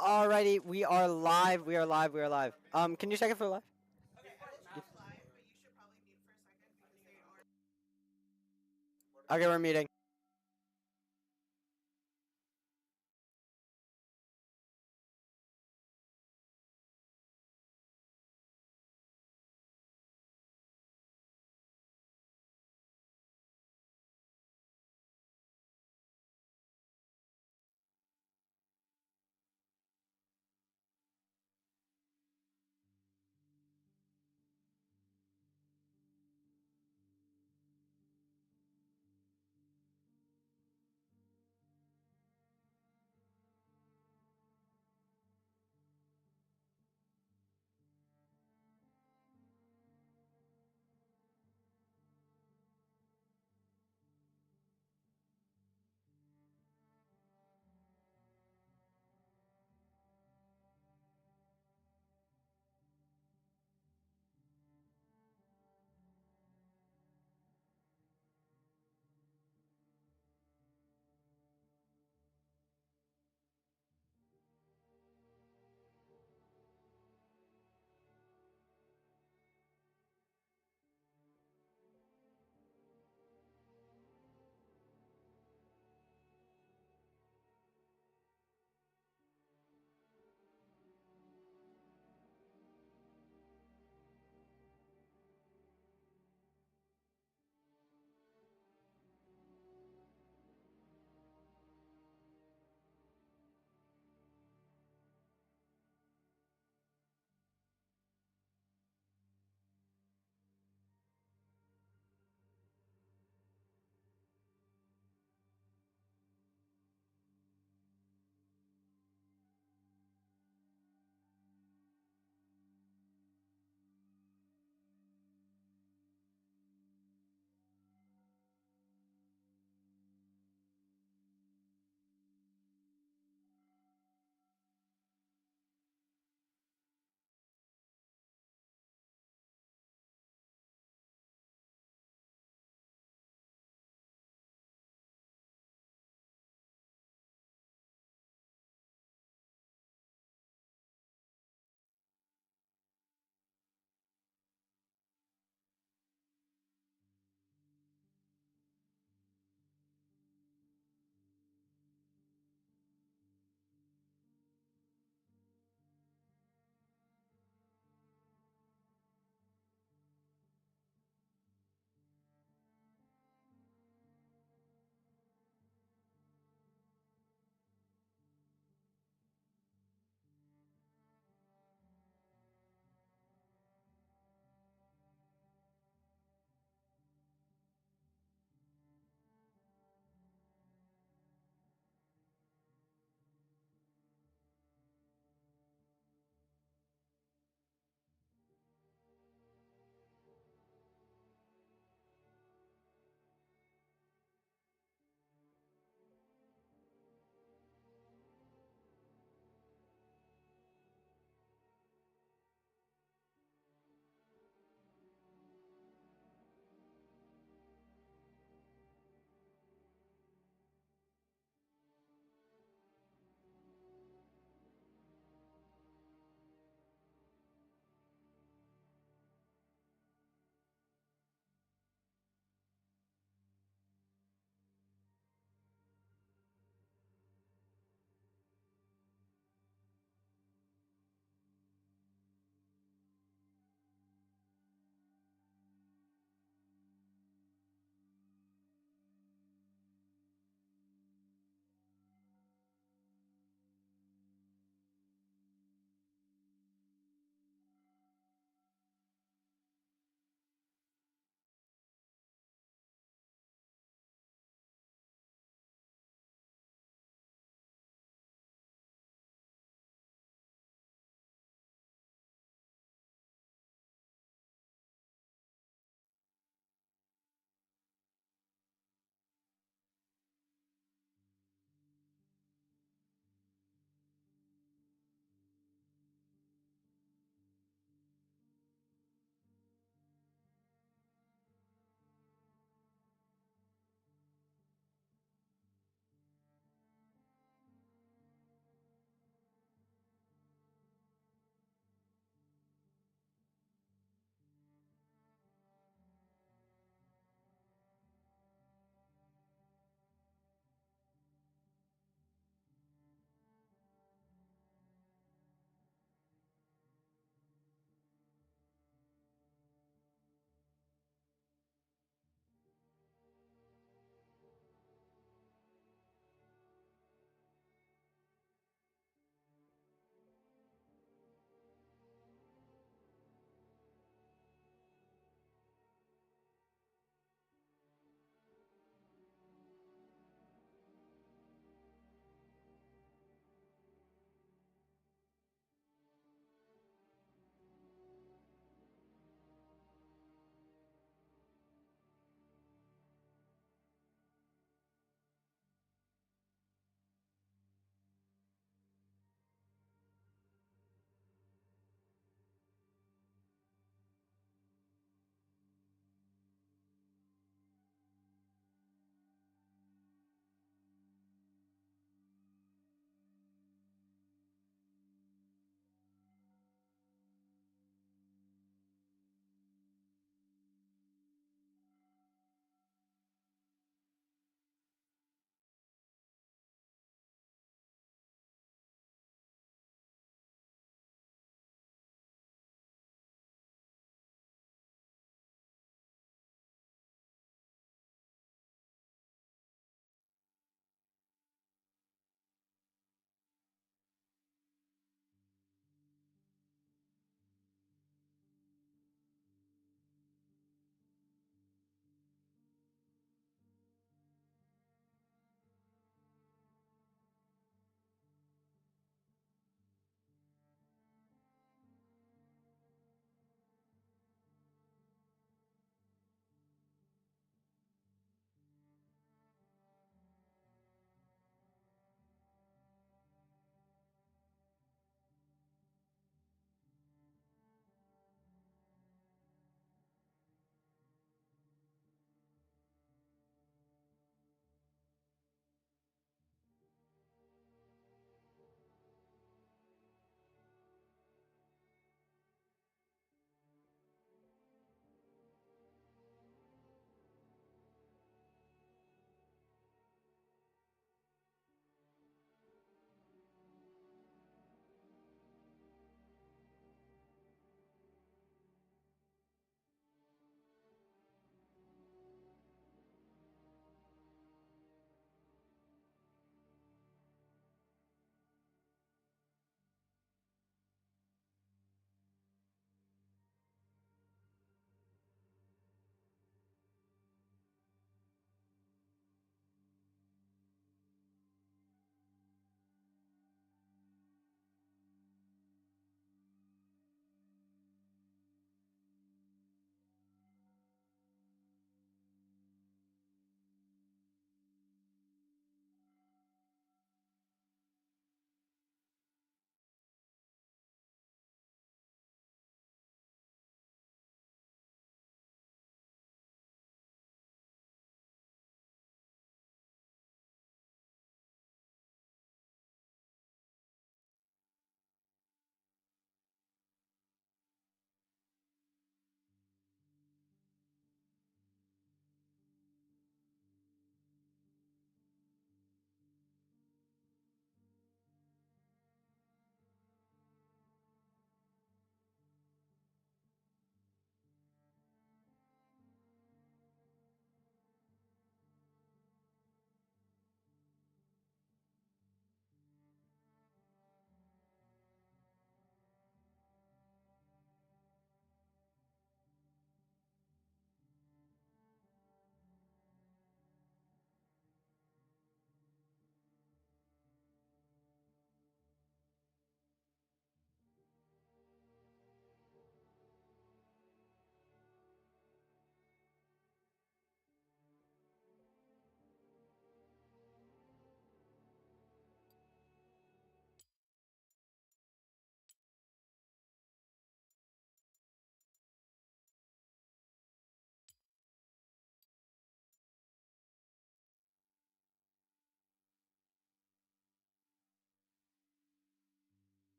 Alrighty, we are live. We are live. We are live. Can you check if we're live? Okay, we're meeting.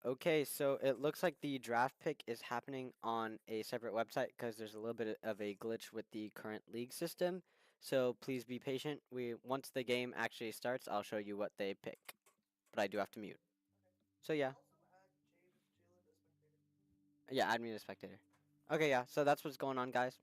Okay, so it looks like the draft pick is happening on a separate website because there's a little bit of a glitch with the current league system. So please be patient. Once the game actually starts, I'll show you what they pick. But I do have to mute. So yeah. Yeah, add me as a spectator. Okay, yeah. So that's what's going on, guys.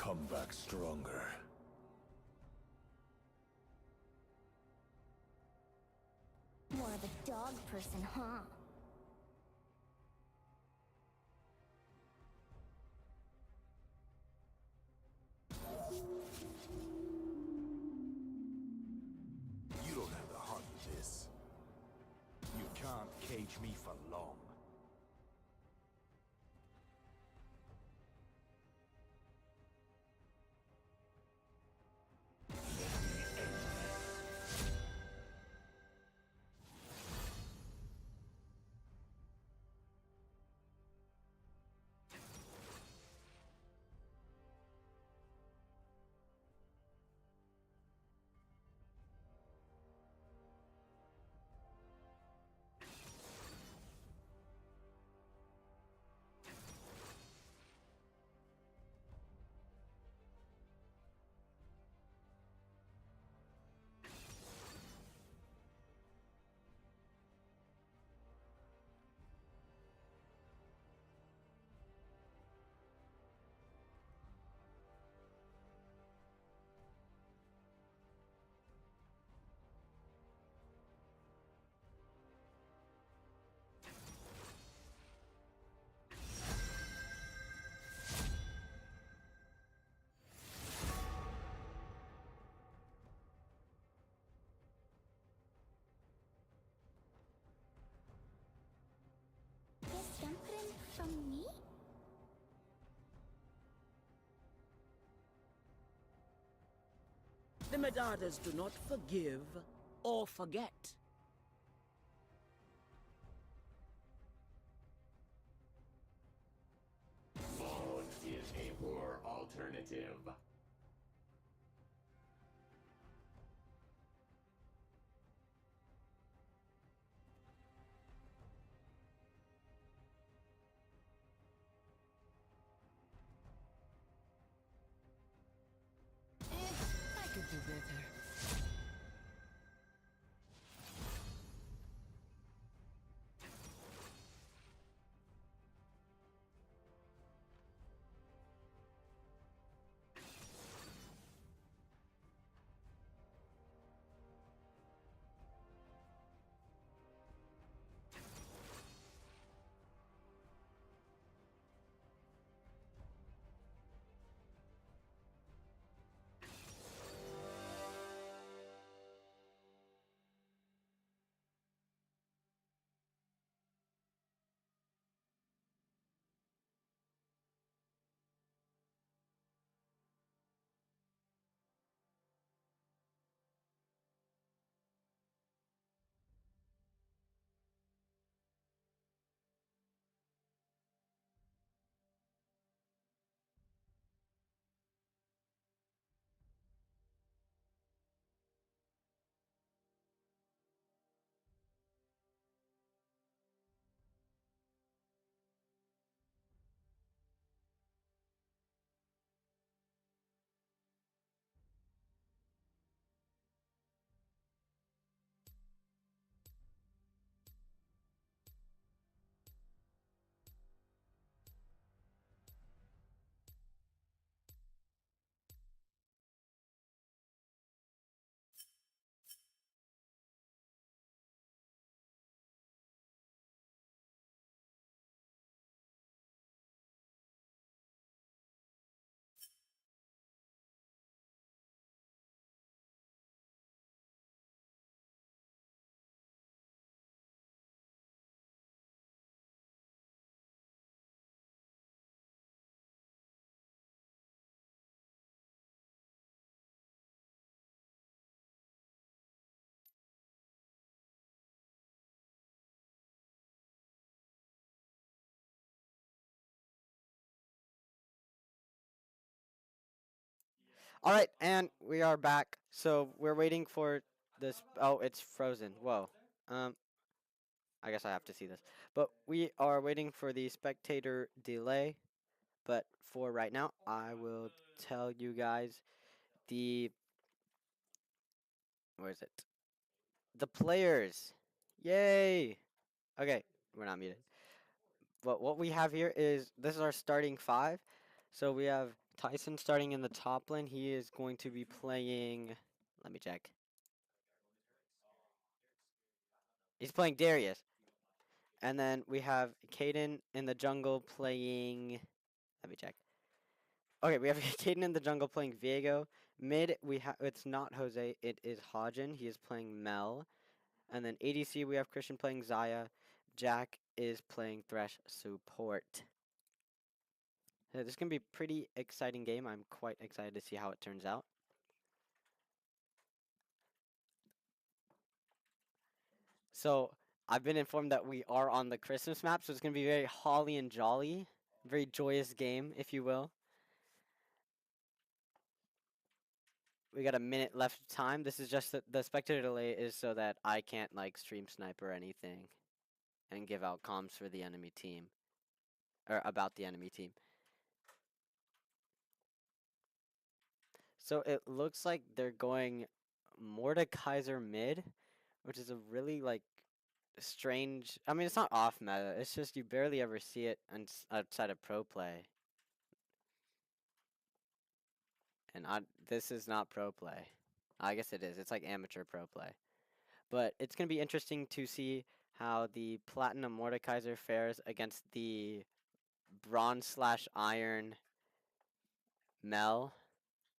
come back stronger. More of a dog person, huh? You don't have the heart for this. You can't cage me for long. Is something from me? The Medadas do not forgive or forget. Phone is a poor alternative. I could do better. All right, and we are back. So we're waiting for this. Oh, it's frozen. Whoa. Um, I guess I have to see this. But we are waiting for the spectator delay. But for right now, I will tell you guys the where is it? The players. Yay! Okay, we're not muted. But what we have here is this is our starting five. So we have Tyson starting in the top lane. He is going to be playing. Let me check. He's playing Darius. And then we have Caden in the jungle playing. Let me check. Okay, we have Caden in the jungle playing Viego. Mid, we have it's not Jose, it is Hodgen. He is playing Mel. And then ADC, we have Christian playing Zaya. Jack is playing Thresh support. So this is gonna be a pretty exciting game. I'm quite excited to see how it turns out. So I've been informed that we are on the Christmas map, so it's gonna be very holly and jolly, very joyous game, if you will. We got a minute left of time. This is just the spectator delay is so that I can't like stream snipe or anything and give out comms for the enemy team or about the enemy team. So it looks like they're going Mordekaiser mid, which is a really like strange. I mean, it's not off meta. It's just you barely ever see it outside of pro play. And this is not pro play. I guess it is. It's like amateur pro play. But it's going to be interesting to see how the Platinum Mordekaiser fares against the Bronze/Iron Mel.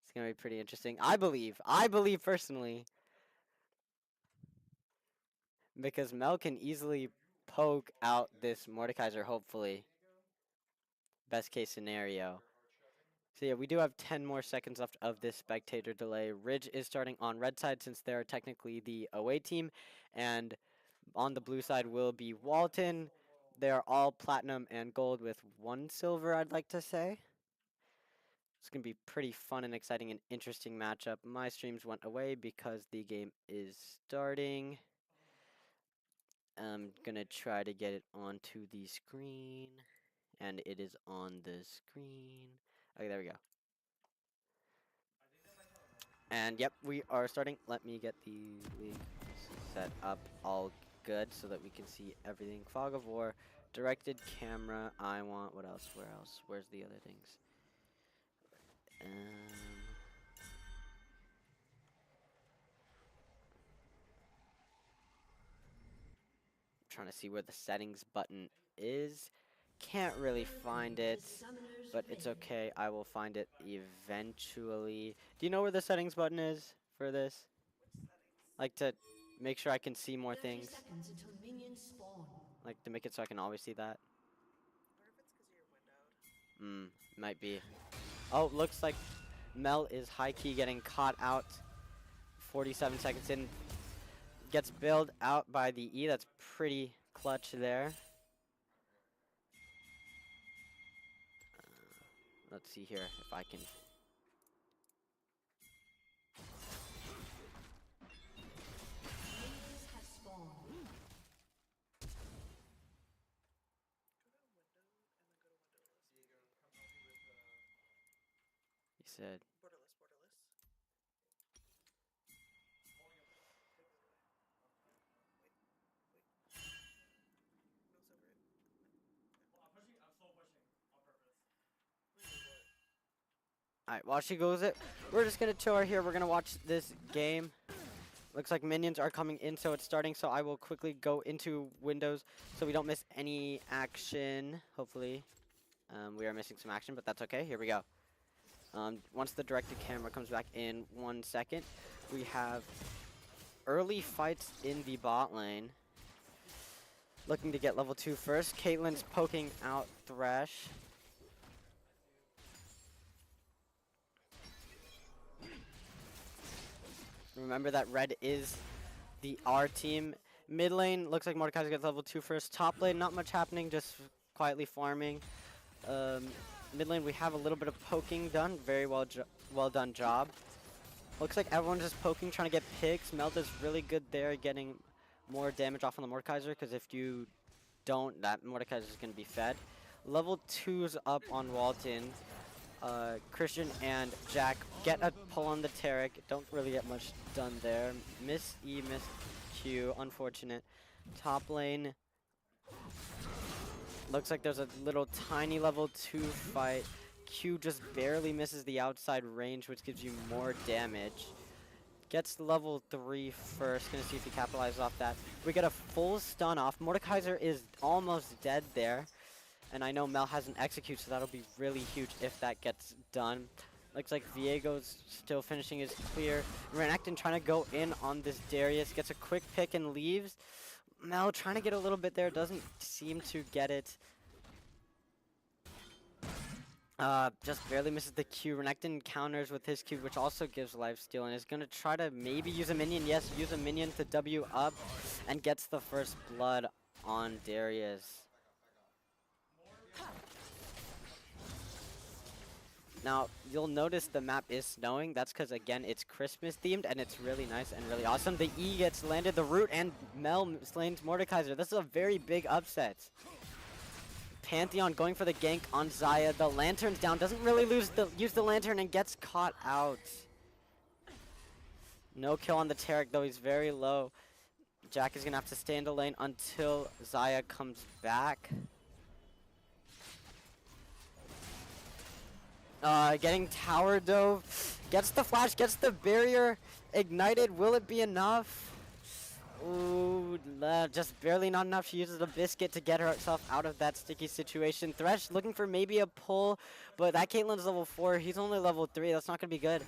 It's going to be pretty interesting. I believe personally, because Mel can easily poke out this Mordekaiser, hopefully. Best case scenario. So yeah, we do have 10 more seconds left of this spectator delay. Ridge is starting on red side since they're technically the away team, and on the blue side will be Walton. They're all platinum and gold with 1 silver, I'd like to say. It's going to be pretty fun and exciting and interesting matchup. My streams went away because the game is starting. I'm going to try to get it onto the screen, and it is on the screen. Okay, there we go. And yep, we are starting. Let me get the league set up all good so that we can see everything. Fog of War, directed camera. I want, what else? Where else? Where's the other things? Trying to see where the settings button is. Can't really find it, but it's okay. I will find it eventually. Do you know where the settings button is for this? Like to make sure I can see more things. Like to make it so I can always see that. Might be. Oh, looks like Mel is high-key getting caught out. 47 seconds in. Gets bailed out by the E. That's pretty clutch there. Let's see here if I can. He said. Alright, while she goes it, we're just gonna chill right here. We're gonna watch this game. Looks like minions are coming in, so it's starting. So I will quickly go into Windows so we don't miss any action. Hopefully, we are missing some action, but that's okay. Here we go. Once the directed camera comes back in 1 second, we have early fights in the bot lane. Looking to get level 2 first. Caitlyn's poking out Thresh. Remember that red is the R team. Mid lane, looks like Mordekaiser gets level 2 first. Top lane, not much happening, just quietly farming. Mid lane, we have a little bit of poking done. Very well done job. Looks like everyone's just poking, trying to get picks. Meld is really good there, getting more damage off on the Mordekaiser, because if you don't, that Mordekaiser is going to be fed. Level 2's up on Walton. Christian and Jack get a pull on the Tarek. Don't really get much done there. Miss E, miss Q. Unfortunate. Top lane. Looks like there's a little tiny level 2 fight. Q just barely misses the outside range, which gives you more damage. Gets level 3 first. Gonna see if he capitalizes off that. We get a full stun off. Mordekaiser is almost dead there. And I know Mel has an execute, so that'll be really huge if that gets done. Looks like Viego's still finishing his clear. Renekton trying to go in on this Darius. Gets a quick pick and leaves. Mel trying to get a little bit there. Doesn't seem to get it. Just barely misses the Q. Renekton counters with his Q, which also gives lifesteal, and is going to try to maybe use a minion. Yes, use a minion to W up, and gets the first blood on Darius. Now, you'll notice the map is snowing. That's because, again, it's Christmas themed, and it's really nice and really awesome. The E gets landed, the root, and Mel slains Mordekaiser. This is a very big upset. Pantheon going for the gank on Xayah. The lantern's down. Doesn't really use the lantern and gets caught out. No kill on the Taric, though. He's very low. Jack is going to have to stay in the lane until Xayah comes back. Getting tower dove. Gets the flash. Gets the barrier ignited. Will it be enough? Ooh, just barely not enough. She uses a biscuit to get herself out of that sticky situation. Thresh looking for maybe a pull, but that Caitlyn's level 4. He's only level 3. That's not going to be good.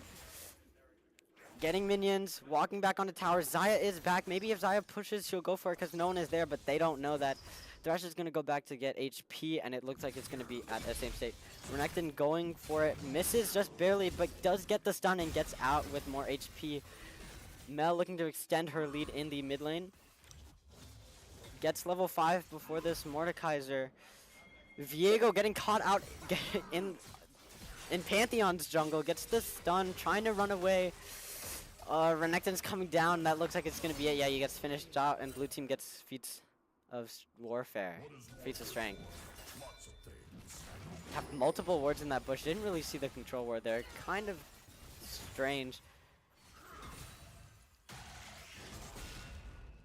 Getting minions, walking back onto tower. Xayah is back. Maybe if Xayah pushes, she'll go for it because no one is there, but they don't know that. Thresh is going to go back to get HP, and it looks like it's going to be at the same state. Renekton going for it. Misses just barely, but does get the stun and gets out with more HP. Mel looking to extend her lead in the mid lane. Gets level 5 before this Mordekaiser. Viego getting caught out in Pantheon's jungle. Gets the stun, trying to run away. Renekton's coming down. That looks like it's going to be it. Yeah, he gets finished out, and blue team gets feats of warfare. Feats of strength. Have multiple wards in that bush. Didn't really see the control ward there. Kind of strange.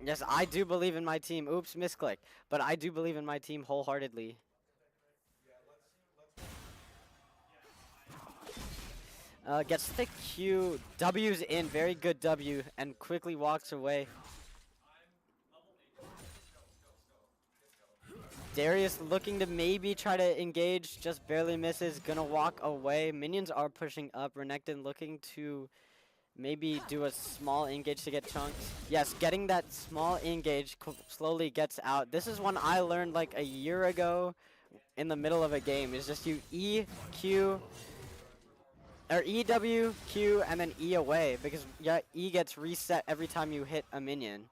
Yes, I do believe in my team. Oops, misclick. But I do believe in my team wholeheartedly. Gets the Q. W's in. Very good W. And quickly walks away. Darius looking to maybe try to engage. Just barely misses. Gonna walk away. Minions are pushing up. Renekton looking to maybe do a small engage to get chunks. Yes, getting that small engage slowly gets out. This is one I learned like a year ago in the middle of a game. It's just you E, Q, or E, W, Q, and then E away. Because yeah, E gets reset every time you hit a minion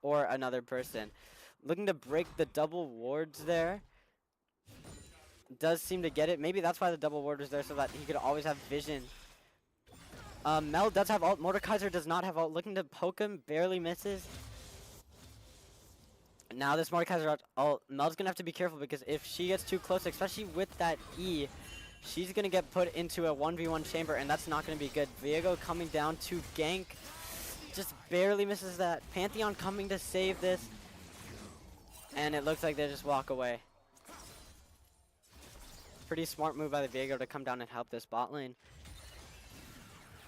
or another person. Looking to break the double wards there. Does seem to get it. Maybe that's why the double ward was there, so that he could always have vision. Mel does have ult. Mordekaiser does not have ult. Looking to poke him. Barely misses. Now this Mordekaiser ult. Mel's going to have to be careful because if she gets too close, especially with that E, she's going to get put into a 1v1 chamber, and that's not going to be good. Viego coming down to gank. Just barely misses that. Pantheon coming to save this. And it looks like they just walk away. Pretty smart move by the Viego to come down and help this bot lane.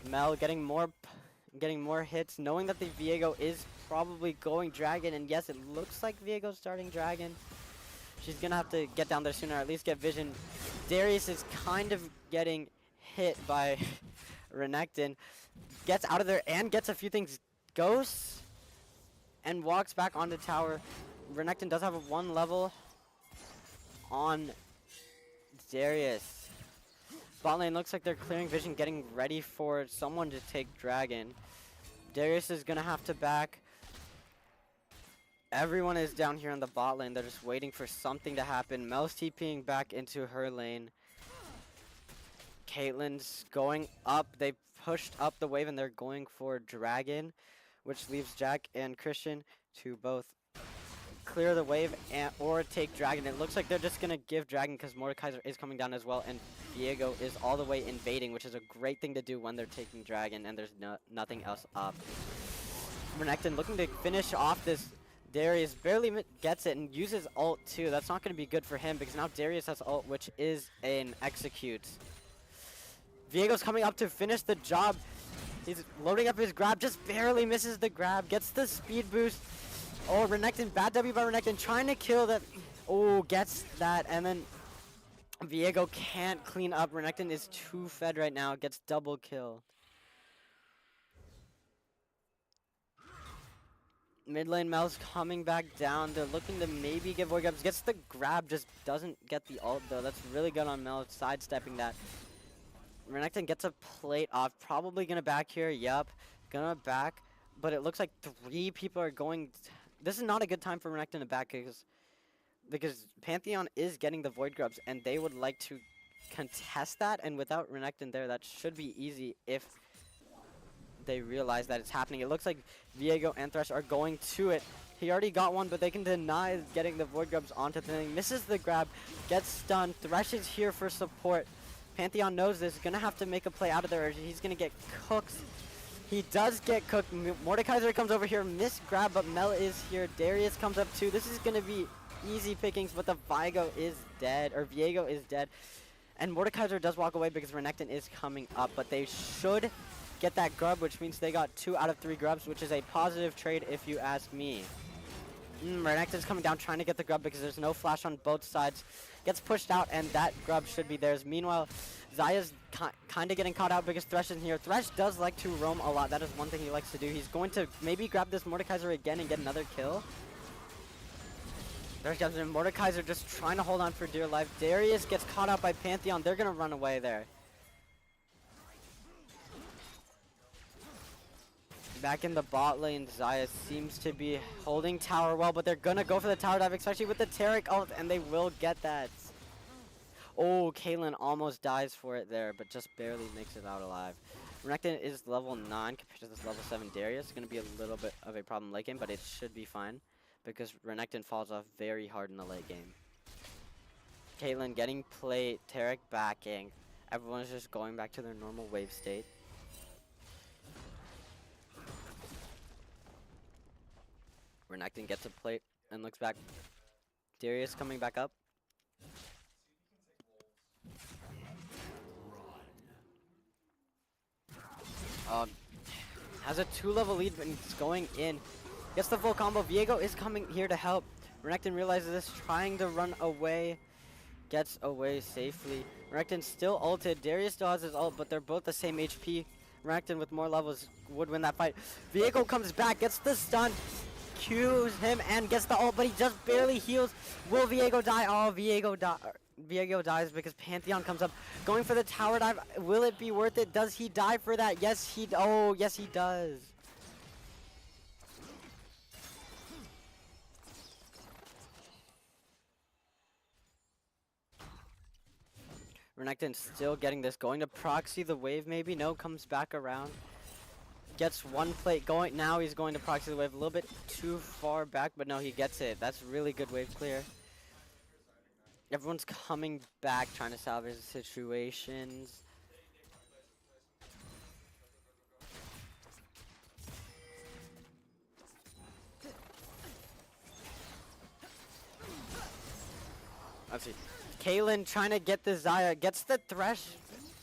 Mel getting more hits, knowing that the Viego is probably going dragon, and yes, it looks like Viego's starting dragon. She's gonna have to get down there sooner, or at least get vision. Darius is kind of getting hit by Renekton. Gets out of there and gets a few things. Ghosts and walks back onto tower. Renekton does have a 1 level on Darius. Bot lane looks like they're clearing vision, getting ready for someone to take dragon. Darius is gonna have to back. Everyone is down here in the bot lane. They're just waiting for something to happen. Mel's TPing back into her lane. Caitlyn's going up. They pushed up the wave and they're going for dragon, which leaves Jack and Christian to both clear the wave or take dragon. It looks like they're just gonna give dragon because Mordekaiser is coming down as well, and Viego is all the way invading, which is a great thing to do when they're taking dragon and there's nothing else up. Renekton looking to finish off this Darius barely gets it and uses ult too. That's not going to be good for him because now Darius has ult, which is an execute. Viego's coming up to finish the job. He's loading up his grab, just barely misses the grab, gets the speed boost. Oh, Renekton, bad W by Renekton, trying to kill that. Oh, gets that, and then Viego can't clean up. Renekton is too fed right now, gets double kill. Mid lane Mel's coming back down. They're looking to maybe give Void Grabs. Gets the grab, just doesn't get the ult though. That's really good on Mel, sidestepping that. Renekton gets a plate off. Probably gonna back here. Yup, gonna back. But it looks like 3 people are going. This is not a good time for Renekton to back because Pantheon is getting the Void Grubs and they would like to contest that. And without Renekton there, that should be easy if they realize that it's happening. It looks like Viego and Thresh are going to it. He already got one, but they can deny getting the Void Grubs onto the thing. Misses the grab, gets stunned. Thresh is here for support. Pantheon knows this. Gonna have to make a play out of there. He's gonna get cooked. He does get cooked. Mordekaiser comes over here, missed grab, but Mel is here. Darius comes up too. This is gonna be easy pickings, but the Viego is dead, or Viego is dead. And Mordekaiser does walk away because Renekton is coming up, but they should get that grub, which means they got 2 out of 3 grubs, which is a positive trade if you ask me. Renekton's coming down trying to get the grub because there's no flash on both sides. Gets pushed out and that grub should be theirs. Meanwhile, Zaya's kind of getting caught out because Thresh is here. Thresh does like to roam a lot. That is one thing he likes to do. He's going to maybe grab this Mordekaiser again and get another kill. Thresh comes in. Mordekaiser just trying to hold on for dear life. Darius gets caught out by Pantheon. They're going to run away there. Back in the bot lane, Zaya seems to be holding tower well, but they're gonna go for the tower dive, especially with the Taric ult, and they will get that. Oh, Caitlyn almost dies for it there, but just barely makes it out alive. Renekton is level 9 compared to this level 7 Darius. It's gonna be a little bit of a problem late game, but it should be fine because Renekton falls off very hard in the late game. Caitlyn getting plate, Taric backing. Everyone's just going back to their normal wave state. Renekton gets a plate and looks back. Darius coming back up. Has a 2-level lead and it's going in. Gets the full combo. Viego is coming here to help. Renekton realizes this, trying to run away. Gets away safely. Renekton still ulted. Darius still has his ult, but they're both the same HP. Renekton with more levels would win that fight. Viego comes back, gets the stun. Qs him and gets the ult, but he just barely heals. Will Viego die? Oh, Viego dies because Pantheon comes up, going for the tower dive. Will it be worth it? Does he die for that? Yes, he does. Renekton still getting this, going to proxy the wave maybe. No, comes back around. Gets one plate going. Now he's going to proxy the wave a little bit too far back, but no, he gets it. That's really good wave clear. Everyone's coming back, trying to salvage situations. Let's see. Caitlyn trying to get the Xayah, gets the Thresh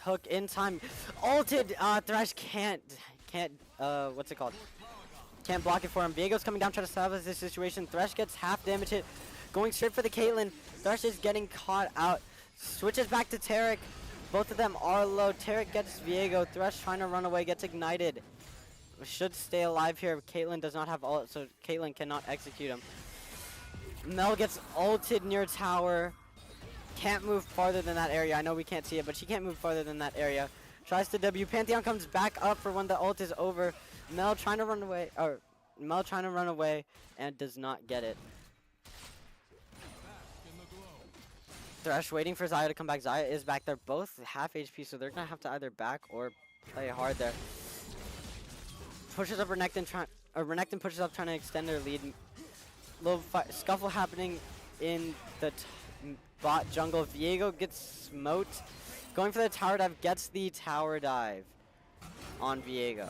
hook in time. Ulted, Thresh can't, what's it called? Can't block it for him. Viego's coming down trying to salvage this situation. Thresh gets half damage hit, going straight for the Caitlyn. Thresh is getting caught out. Switches back to Taric. Both of them are low. Taric gets Viego. Thresh trying to run away, gets ignited. Should stay alive here. Caitlyn does not have ult, so Caitlyn cannot execute him. Mel gets ulted near tower. Can't move farther than that area. I know we can't see it, but she can't move farther than that area. Tries to W. Pantheon comes back up for when the ult is over. Mel trying to run away, and does not get it. Thresh waiting for Xayah to come back. Xayah is back. They're both half HP, so they're gonna have to either back or play hard there. Pushes up Renekton, Renekton pushes up trying to extend their lead. Little scuffle happening in the bot jungle. Viego gets smoked. Going for the tower dive, gets the tower dive on Viego.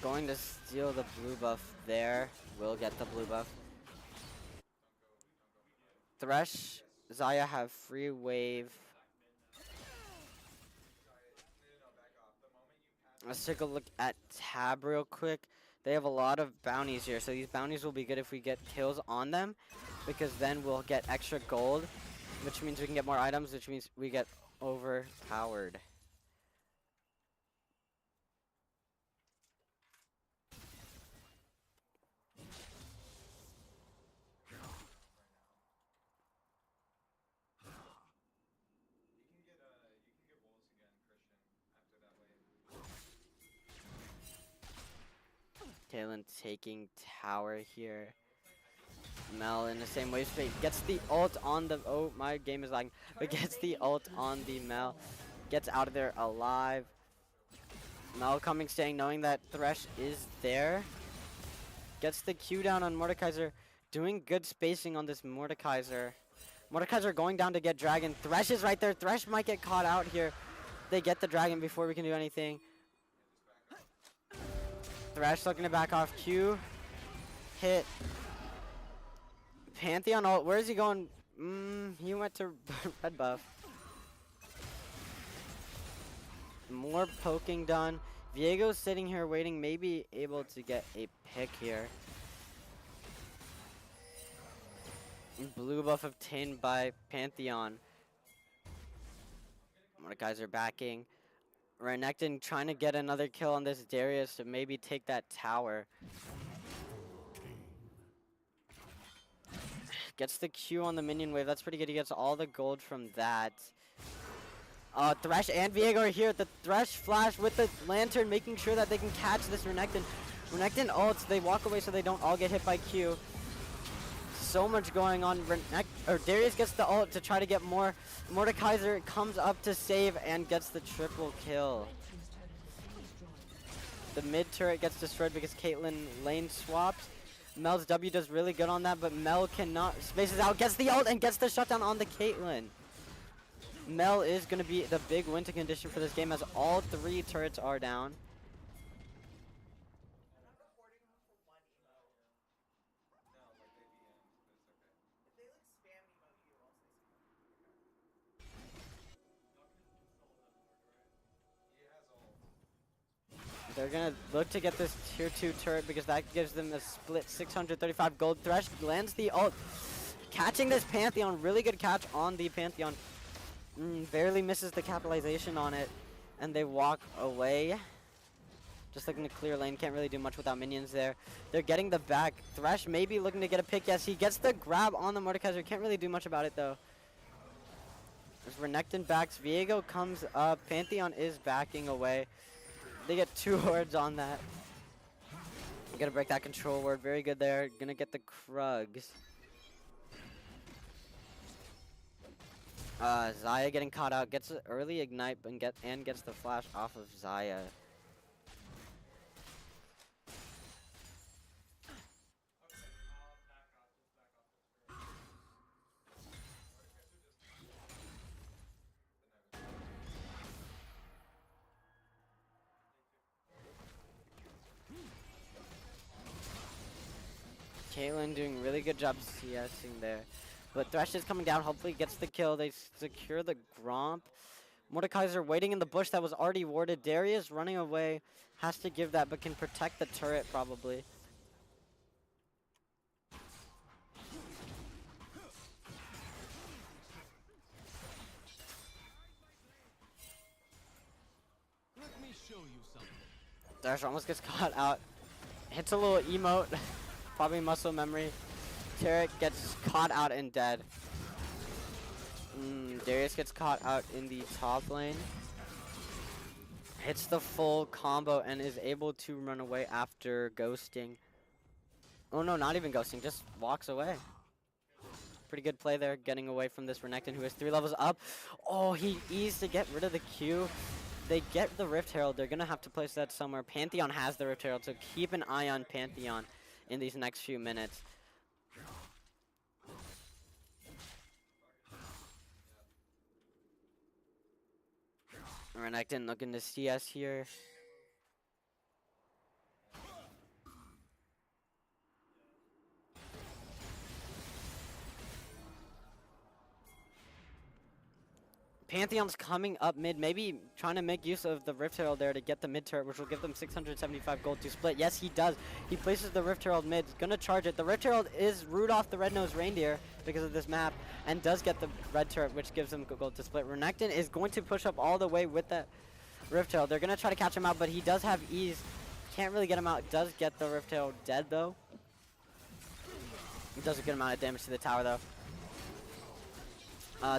Going to steal the blue buff there. Will get the blue buff. Thresh, Zaya have free wave. Let's take a look at Tab real quick. They have a lot of bounties here, so these bounties will be good if we get kills on them, because then we'll get extra gold, which means we can get more items, which means we get overpowered. Talon taking tower here. Mel in the same wave space gets the ult on the, oh, my game is lagging, but gets the ult on the Mel. Gets out of there alive. Mel coming, staying, knowing that Thresh is there. Gets the Q down on Mordekaiser. Doing good spacing on this Mordekaiser. Mordekaiser going down to get Dragon. Thresh is right there. Thresh might get caught out here. They get the Dragon before we can do anything. Thresh looking to back off. Q. Hit. Pantheon ult. Where is he going? He went to red buff. More poking done. Viego's sitting here waiting, maybe able to get a pick here. Blue buff obtained by Pantheon. Mordekaiser backing. Renekton trying to get another kill on this Darius to maybe take that tower. Gets the Q on the minion wave. That's pretty good. He gets all the gold from that. Thresh and Viego are here. The Thresh flash with the lantern, making sure that they can catch this Renekton. Renekton ults. They walk away so they don't all get hit by Q. So much going on. Darius gets the ult to try to get more. Mordekaiser comes up to save and gets the triple kill. The mid turret gets destroyed because Caitlyn lane swaps. Mel's W does really good on that, but Mel cannot. Spaces out, gets the ult, and gets the shutdown on the Caitlyn. Mel is going to be the big win to condition for this game as all 3 turrets are down. They're going to look to get this tier 2 turret because that gives them a split 635 gold. Thresh lands the ult. Catching this Pantheon. Really good catch on the Pantheon. Barely misses the capitalization on it. And they walk away. Just looking to clear lane. Can't really do much without minions there. They're getting the back. Thresh maybe looking to get a pick. Yes, he gets the grab on the Mordekaiser. Can't really do much about it though. As Renekton backs, Viego comes up. Pantheon is backing away. They get 2 hordes on that. Gonna break that control ward. Very good there. Gonna get the Krugs. Zaya getting caught out. Gets an early ignite and gets the flash off of Zaya. Caitlyn doing really good job CSing there. But Thresh is coming down. Hopefully gets the kill. They secure the Gromp. Mordekaiser waiting in the bush that was already warded. Darius running away. Has to give that, but can protect the turret probably. Let me show you something. Thresh almost gets caught out. Hits a little emote. Probably muscle memory. Turret gets caught out and dead. Darius gets caught out in the top lane. Hits the full combo and is able to run away after ghosting. Oh no, not even ghosting, just walks away. Pretty good play there, getting away from this Renekton who is 3 levels up. Oh, he eased to get rid of the Q. They get the Rift Herald. They're going to have to place that somewhere. Pantheon has the Rift Herald, so keep an eye on Pantheon in these next few minutes. Renekton looking to CS here. Pantheon's coming up mid, maybe trying to make use of the Rift Herald there to get the mid turret, which will give them 675 gold to split. Yes, he does. He places the Rift Herald mid, gonna charge it. The Rift Herald is Rudolph the Red-Nosed Reindeer because of this map, and does get the red turret, which gives them gold to split. Renekton is going to push up all the way with that Rift Herald. They're gonna try to catch him out, but he does have ease. Can't really get him out. Does get the Rift Herald dead though. He does a good amount of damage to the tower though.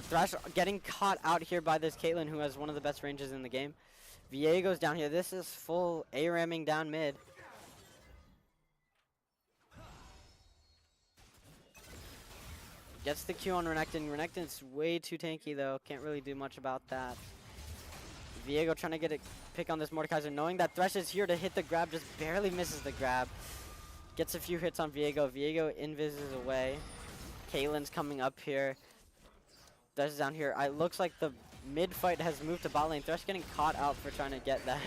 Thresh getting caught out here by this Caitlyn, who has one of the best ranges in the game. Viego's down here. This is full A-ramming down mid. Gets the Q on Renekton. Renekton's way too tanky though. Can't really do much about that. Viego trying to get a pick on this Mordekaiser, knowing that Thresh is here to hit the grab, just barely misses the grab. Gets a few hits on Viego. Viego invises away. Caitlyn's coming up here. Thresh is down here. It looks like the mid fight has moved to bot lane. Thresh getting caught out for trying to get that.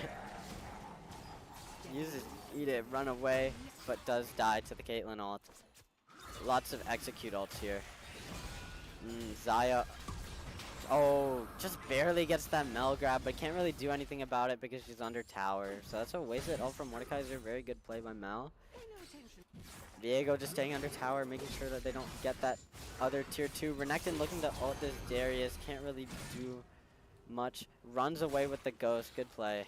Uses eat it, run away, but does die to the Caitlyn ult. Lots of execute ults here. Xayah. Oh, just barely gets that Mel grab, but can't really do anything about it because she's under tower. So that's a wasted ult from Mordekaiser. Very good play by Mel. Viego just staying under tower, making sure that they don't get that other tier 2. Renekton looking to ult this Darius. Can't really do much. Runs away with the ghost. Good play.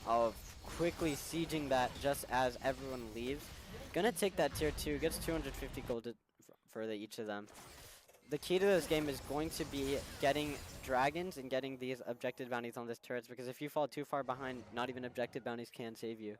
Oh, quickly sieging that just as everyone leaves. Gonna take that tier 2. Gets 250 gold for each of them. The key to this game is going to be getting dragons and getting these objective bounties on this turrets, because if you fall too far behind, not even objective bounties can save you.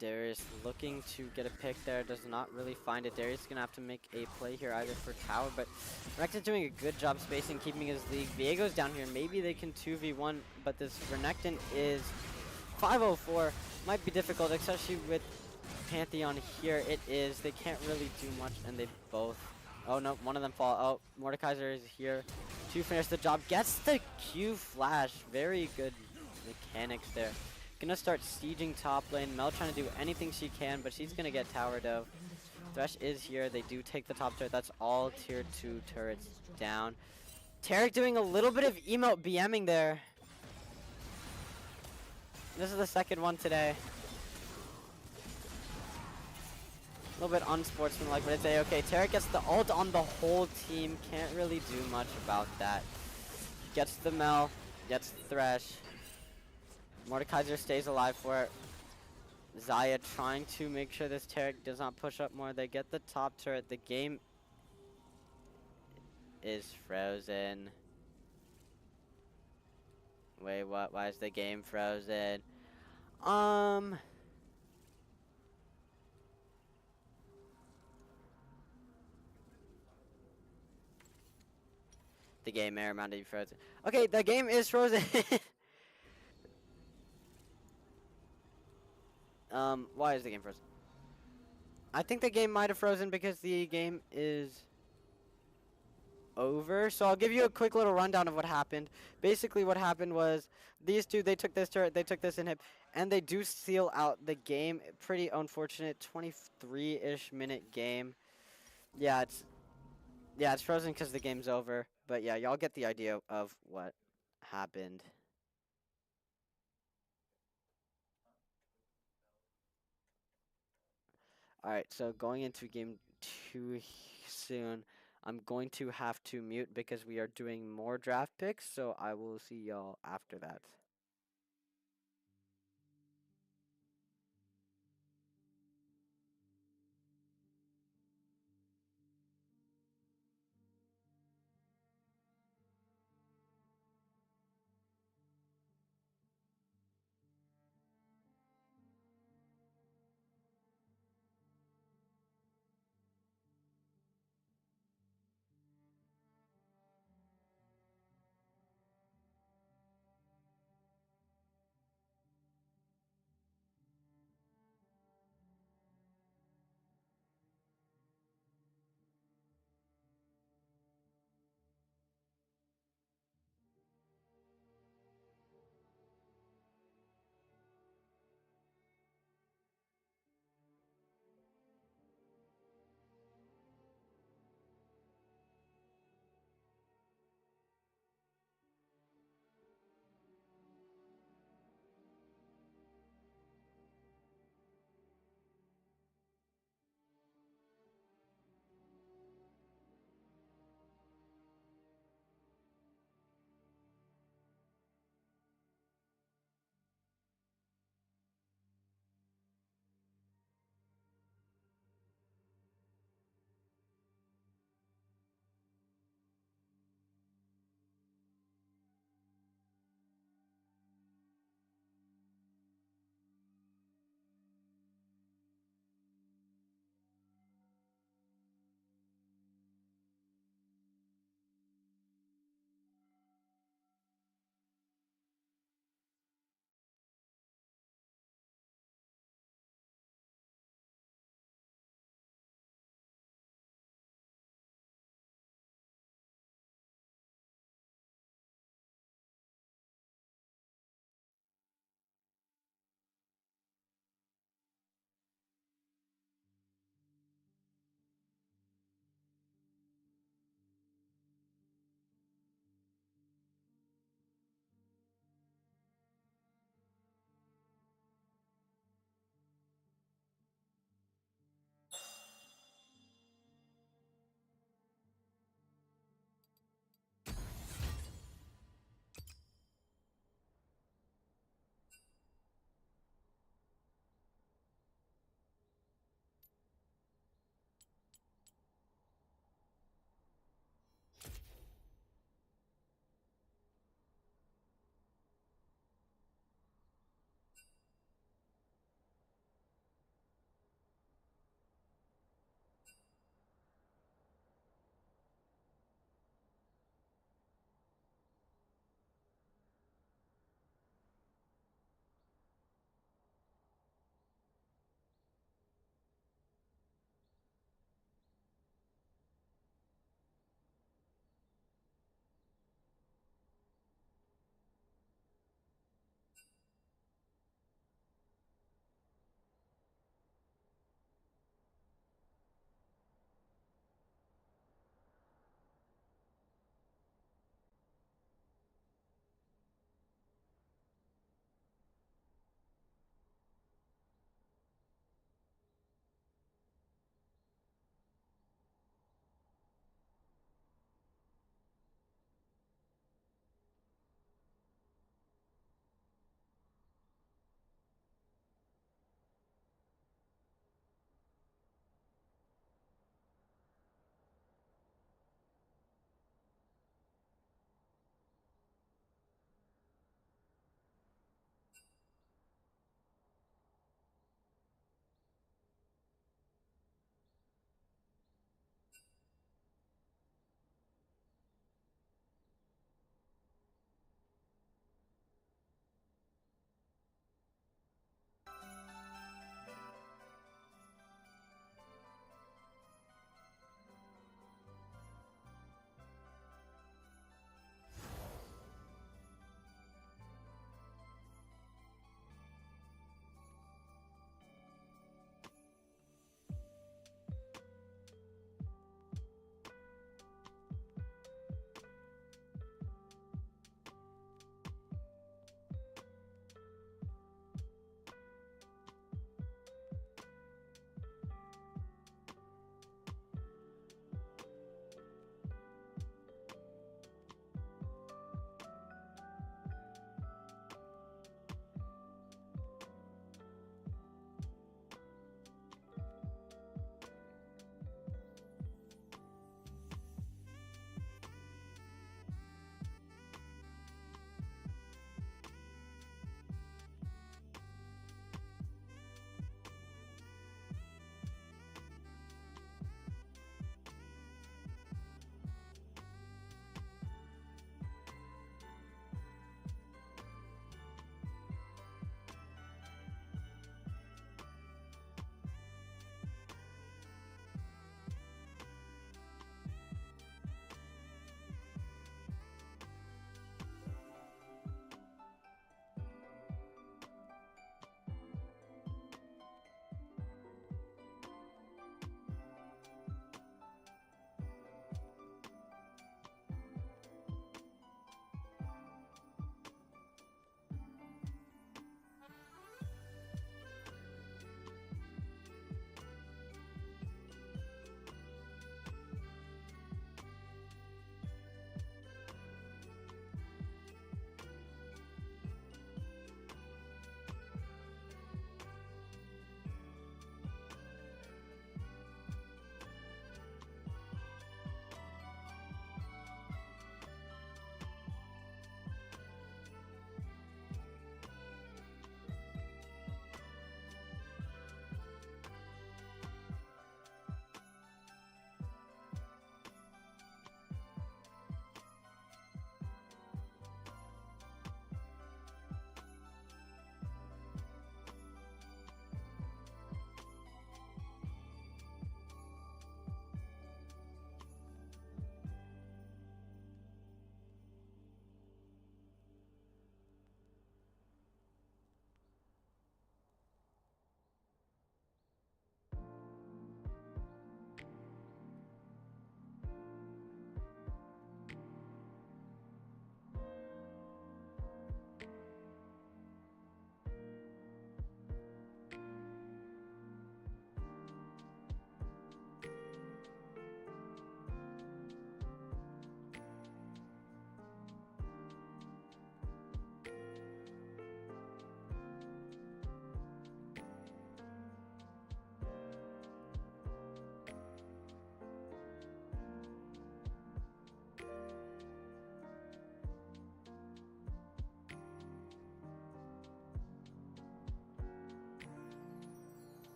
Darius looking to get a pick there, does not really find it. Darius is going to have to make a play here either for tower, but Renekton's doing a good job spacing, keeping his league. Viego's down here. Maybe they can 2v1, but this Renekton is 504. Might be difficult, especially with Pantheon here. It is. They can't really do much, and they both... Oh, no, one of them fall. Oh, Mordekaiser is here to finish the job. Gets the Q flash. Very good mechanics there. Gonna start sieging top lane. Mel trying to do anything she can, but she's gonna get tower though. Thresh is here. They do take the top turret. That's all tier 2 turrets down. Taric doing a little bit of emote BMing there. This is the second one today. A little bit unsportsmanlike, but it's a-okay. Taric gets the ult on the whole team. Can't really do much about that. Gets the Mel. Gets the Thresh. Mordekaiser stays alive for it. Xayah trying to make sure this Taric does not push up more. They get the top turret. The game is frozen. Wait, what? Why is the game frozen? The game error mounted to be frozen. Okay, the game is frozen. Why is the game frozen? I think the game might have frozen because the game is over. So I'll give you a quick little rundown of what happened. Basically what happened was these two, they took this turret, they took this inhib, and they do seal out the game. Pretty unfortunate 23-ish minute game. Yeah, it's frozen because the game's over. But yeah, y'all get the idea of what happened. Alright, so going into game 2 soon, I'm going to have to mute because we are doing more draft picks, so I will see y'all after that.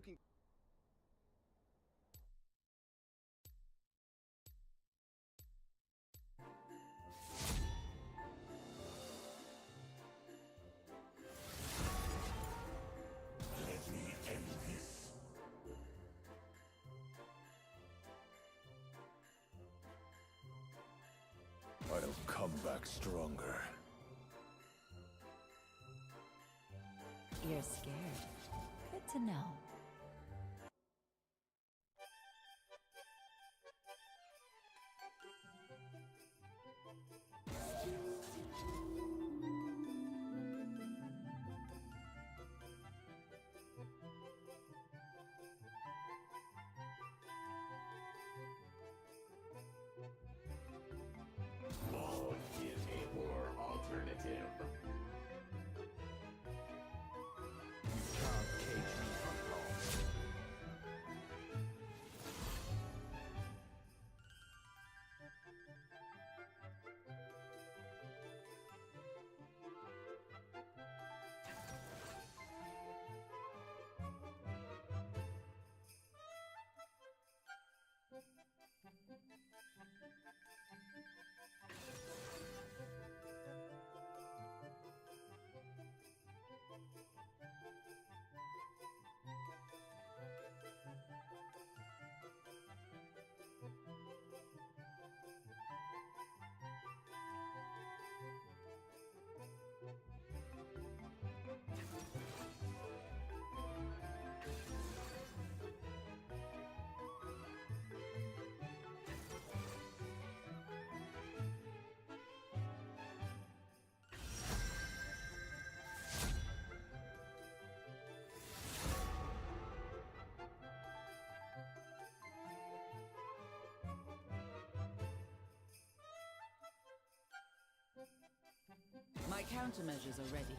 You can... Let me end this. I'll come back stronger. You're scared. Good to know. Mode is a poor alternative. You can't cage me for long. My countermeasures are ready,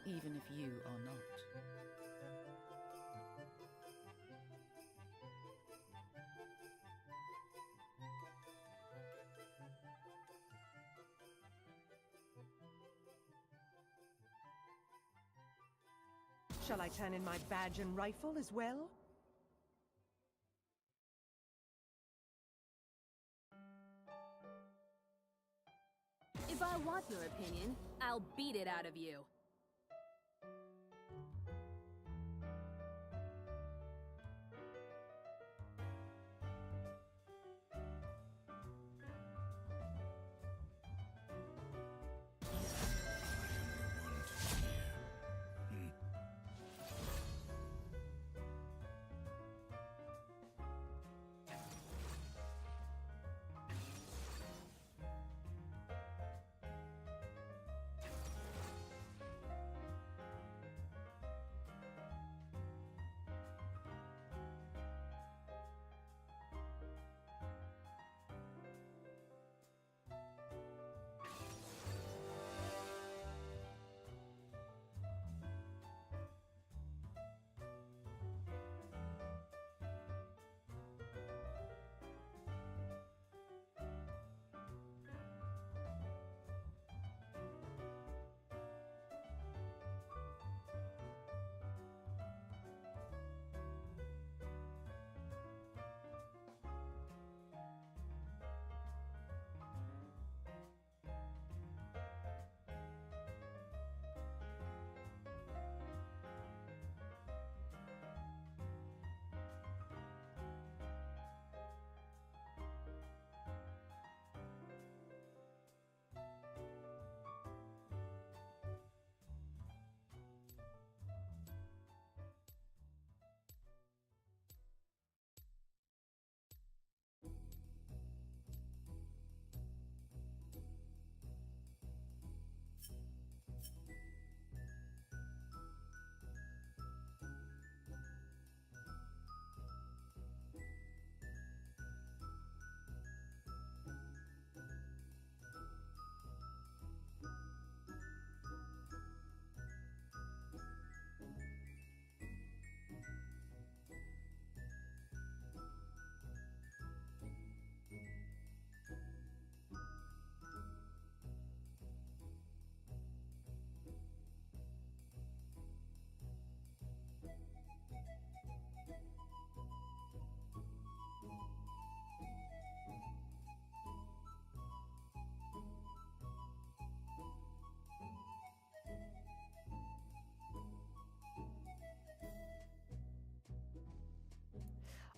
even if you are not. Shall I turn in my badge and rifle as well? If I want your opinion, I'll beat it out of you.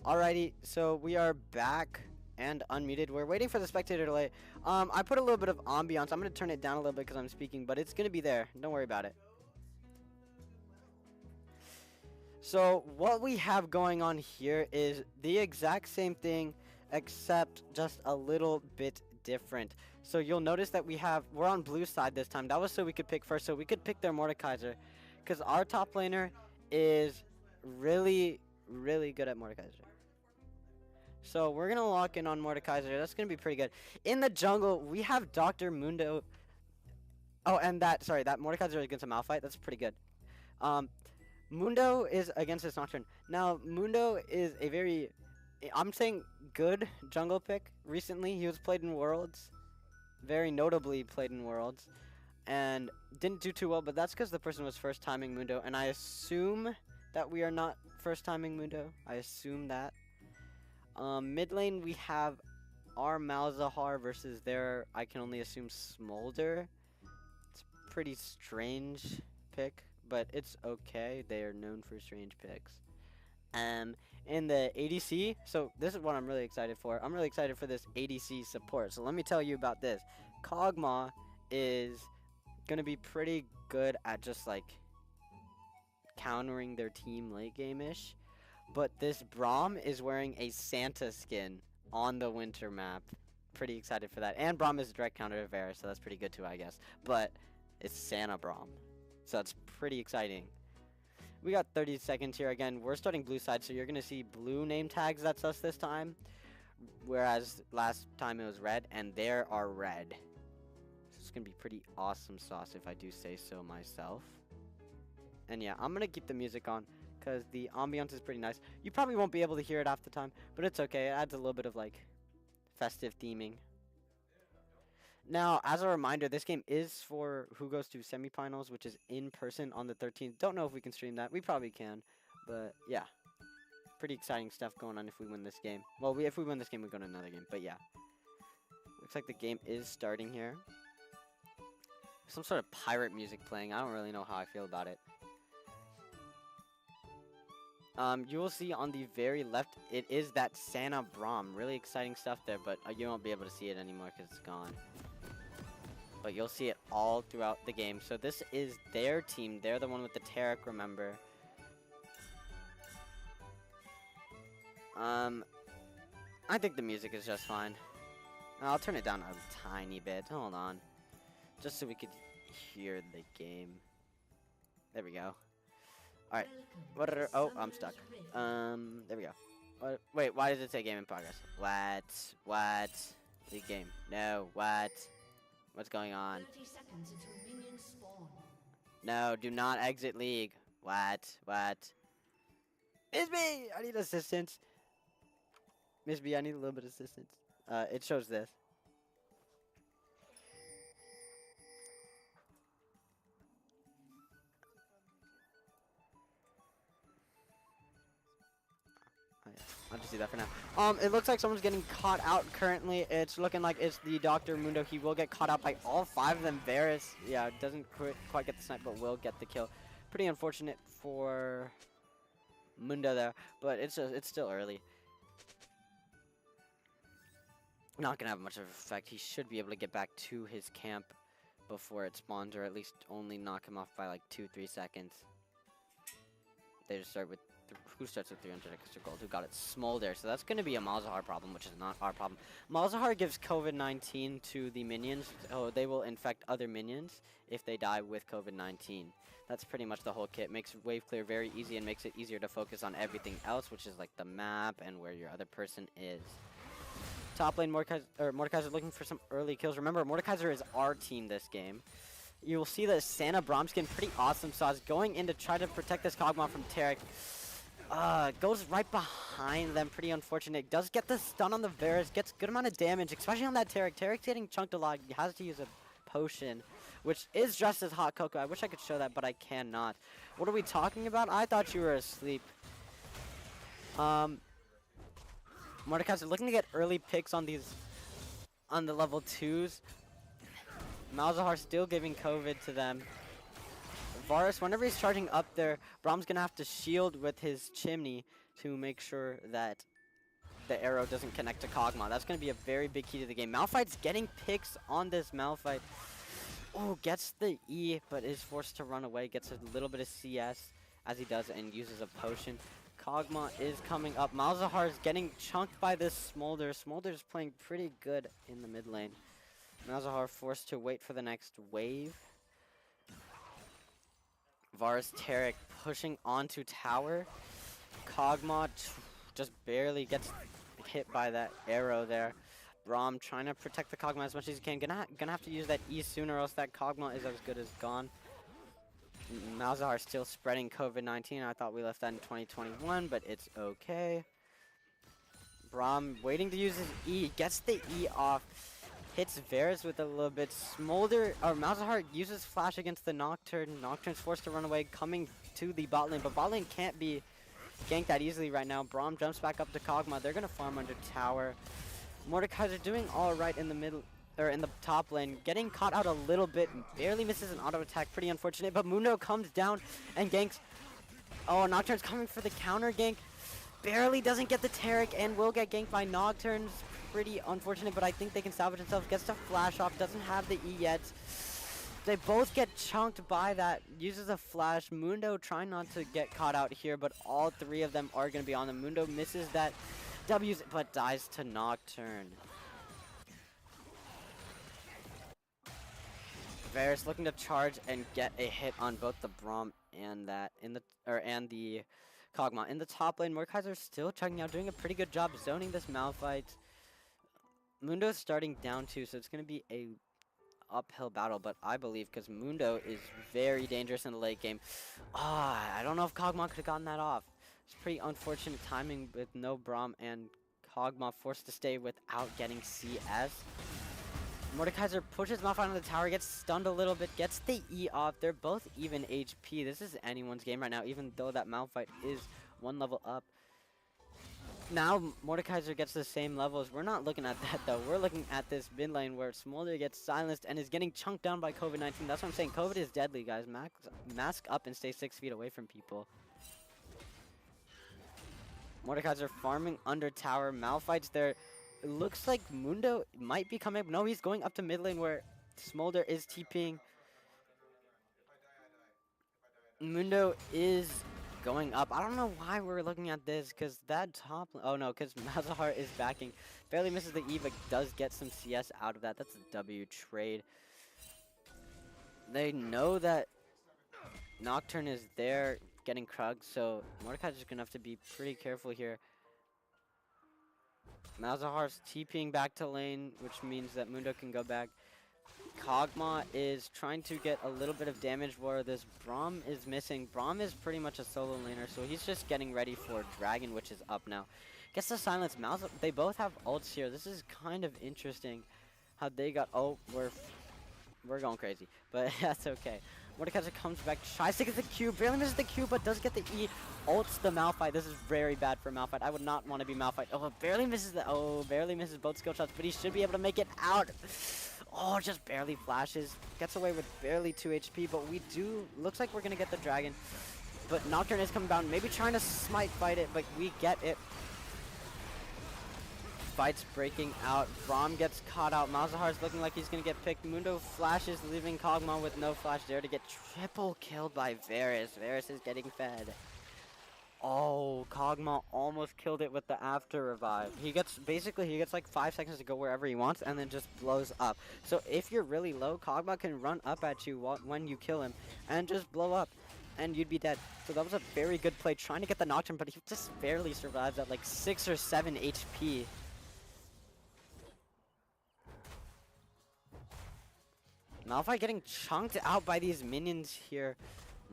Alrighty, so we are back and unmuted. We're waiting for the spectator delay. I put a little bit of ambiance. I'm gonna turn it down a little bit because I'm speaking, but it's gonna be there. Don't worry about it. So what we have going on here is the exact same thing, except just a little bit different. So you'll notice that we're on blue side this time. That was so we could pick first, so we could pick their Mordekaiser, because our top laner is really, really good at Mordekaiser. So we're gonna lock in on Mordekaiser. That's gonna be pretty good. In the jungle, we have Dr. Mundo. Oh, and that Mordekaiser against a Malphite. That's pretty good. Mundo is against his Nocturne. Now, Mundo is a very, I'm saying good jungle pick. Recently, he was played in Worlds. Very notably played in Worlds. And didn't do too well, but that's because the person was first timing Mundo. And I assume that we are not first timing Mundo. I assume that. Mid lane, we have our Malzahar versus their, I can only assume, Smolder. It's a pretty strange pick, but it's okay. They are known for strange picks. In the ADC, so this is what I'm really excited for. I'm really excited for this ADC support. So let me tell you about this. Kog'Maw is going to be pretty good at just like countering their team late game-ish. But this Braum is wearing a Santa skin on the winter map. Pretty excited for that. And Braum is a direct counter to Varus, so that's pretty good too, I guess. But it's Santa Braum. So that's pretty exciting. We got 30 seconds here. Again, we're starting blue side, so you're going to see blue name tags. That's us this time. Whereas last time it was red, and there are red. So it's going to be pretty awesome sauce if I do say so myself. And yeah, I'm going to keep the music on because the ambiance is pretty nice. You probably won't be able to hear it half the time, but it's okay. It adds a little bit of like festive theming. Now, as a reminder, this game is for who goes to semifinals, which is in person on the 13th. Don't know if we can stream that. We probably can, but yeah. Pretty exciting stuff going on if we win this game. Well, if we win this game, we go to another game, but yeah. Looks like the game is starting here. Some sort of pirate music playing. I don't really know how I feel about it. You will see on the very left, it is that Santa Braum. Really exciting stuff there, but you won't be able to see it anymore because it's gone. But you'll see it all throughout the game. So this is their team. They're the one with the Taric, remember. I think the music is just fine. I'll turn it down a tiny bit. Hold on. Just so we could hear the game. There we go. Alright. Oh, I'm stuck. There we go. Wait, why does it say game in progress? What? The game. No, what? What's going on? 30 seconds until minions spawn. No, do not exit league. What? Miss B! I need assistance. Miss B, I need a little bit of assistance. It shows this. I'll just do that for now. It looks like someone's getting caught out currently. It's looking like it's the Dr. Mundo. He will get caught out by all 5 of them. Varus, yeah, doesn't quite get the snipe, but will get the kill. Pretty unfortunate for Mundo there, but it's still early. Not gonna have much of an effect. He should be able to get back to his camp before it spawns, or at least only knock him off by like 2-3 seconds. They just start with who starts with 300 extra gold? Who got it? Smolder. So that's going to be a Malzahar problem, which is not our problem. Malzahar gives COVID-19 to the minions. So they will infect other minions if they die with COVID-19. That's pretty much the whole kit. Makes wave clear very easy and makes it easier to focus on everything else, which is like the map and where your other person is. Top lane, Mordekaiser looking for some early kills. Remember, Mordekaiser is our team this game. You will see that Santa Braum skin, pretty awesome sauce, going in to try to protect this Kog'Maw from Taric. Goes right behind them, pretty unfortunate. Does get the stun on the Varus, gets good amount of damage, especially on that Taric. Taric's getting chunked a lot, he has to use a potion, which is dressed as hot cocoa. I wish I could show that, but I cannot. What are we talking about? I thought you were asleep. Mordekaiser looking to get early picks on the level 2s. Malzahar still giving COVID to them. Varus, whenever he's charging up there, Braum's going to have to shield with his chimney to make sure that the arrow doesn't connect to Kog'Maw. That's going to be a very big key to the game. Malphite's getting picks on this Malphite. Oh, gets the E, but is forced to run away. Gets a little bit of CS as he does and uses a potion. Kog'Maw is coming up. Malzahar is getting chunked by this Smolder. Smolder's playing pretty good in the mid lane. Malzahar forced to wait for the next wave. Varus Taric pushing onto tower. Kog'Maw just barely gets hit by that arrow there. Braum trying to protect the Kog'Maw as much as he can. Gonna have to use that E soon or else that Kog'Maw is as good as gone. Malzahar still spreading COVID-19. I thought we left that in 2021, but it's okay. Braum waiting to use his E. Gets the E off. Hits Varus with a little bit. Smolder, or Malzahar uses Flash against the Nocturne. Nocturne's forced to run away, coming to the bot lane, but bot lane can't be ganked that easily right now. Braum jumps back up to Kog'Maw. They're gonna farm under tower. Mordekaiser doing all right in the middle, or in the top lane, getting caught out a little bit, barely misses an auto attack, pretty unfortunate, but Mundo comes down and ganks. Oh, Nocturne's coming for the counter gank, barely doesn't get the Taric and will get ganked by Nocturne's, pretty unfortunate, but I think they can salvage themselves, gets to flash off, doesn't have the E yet. They both get chunked by that, uses a flash. Mundo trying not to get caught out here, but all three of them are going to be on them. Mundo misses that W's, but dies to Nocturne. Varus looking to charge and get a hit on both the Braum and that and the Kog'Maw. In the top lane, Mordekaiser's still chugging out, doing a pretty good job zoning this Malphite. Mundo's starting down too, so it's going to be a uphill battle, but I believe because Mundo is very dangerous in the late game. I don't know if Kog'Maw could have gotten that off. It's pretty unfortunate timing with no Braum and Kog'Maw forced to stay without getting CS. Mordekaiser pushes Malphite on the tower, gets stunned a little bit, gets the E off. They're both even HP. This is anyone's game right now, even though that Malphite is one level up. Now Mordekaiser gets the same levels. We're not looking at that though. We're looking at this mid lane where Smolder gets silenced and is getting chunked down by COVID-19. That's what I'm saying. COVID is deadly, guys. Mask up and stay 6 feet away from people. Mordekaiser farming under tower. Malphite's there. It looks like Mundo might be coming up. No, he's going up to mid lane where Smolder is TPing. Mundo is going up. I don't know why we're looking at this, because that top... Oh no, because Malzahar is backing. Barely misses the E, but does get some CS out of that. That's a W trade. They know that Nocturne is there getting Krug, so Mordekaiser's going to have to be pretty careful here. Malzahar's TPing back to lane, which means that Mundo can go back. Kog'Maw is trying to get a little bit of damage where this Braum is missing. Braum is pretty much a solo laner, so he's just getting ready for Dragon, which is up now. Gets the silence. They both have ults here. This is kind of interesting how they got... Oh, we're going crazy, but that's okay. Mordekaiser comes back, tries to get the Q, barely misses the Q, but does get the E, ults the Malphite. This is very bad for Malphite. I would not want to be Malphite. Oh, barely misses both skill shots, but he should be able to make it out. Oh, just barely flashes. Gets away with barely 2 HP, but looks like we're going to get the Dragon. But Nocturne is coming down, maybe trying to smite fight it, but we get it. Fight's breaking out. Braum gets caught out. Malzahar's looking like he's going to get picked. Mundo flashes, leaving Kog'Maw with no flash there to get triple killed by Varus. Varus is getting fed. Oh, Kog'Maw almost killed it with the after revive. He gets like 5 seconds to go wherever he wants and then just blows up. So if you're really low, Kog'Maw can run up at you when you kill him and just blow up and you'd be dead. So that was a very good play trying to get the Nocturne, but he just barely survives at like 6 or 7 HP. Malphite getting chunked out by these minions here.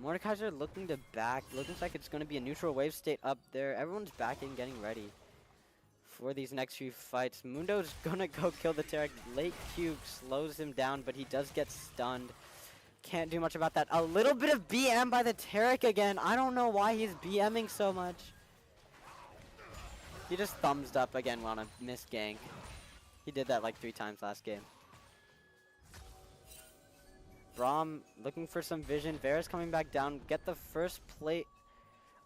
Mordekaiser looking to back. Looks like it's going to be a neutral wave state up there. Everyone's backing, getting ready for these next few fights. Mundo's going to go kill the Taric. Late Q slows him down, but he does get stunned. Can't do much about that. A little bit of BM by the Taric again. I don't know why he's BMing so much. He just thumbs up again on a missed gank. He did that like 3 times last game. Braum looking for some vision. Varus coming back down. Get the first plate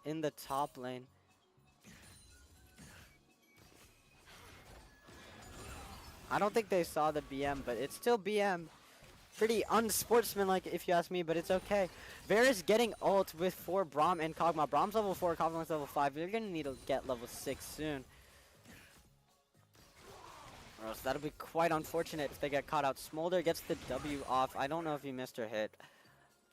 in the top lane. I don't think they saw the BM, but it's still BM. Pretty unsportsmanlike if you ask me, but it's okay. Varus getting ult with 4 Braum and Kog'Maw. Braum's level 4, Kog'Maw's level 5. You're gonna need to get level 6 soon. Or else that'll be quite unfortunate if they get caught out. Smolder gets the W off. I don't know if he missed or hit.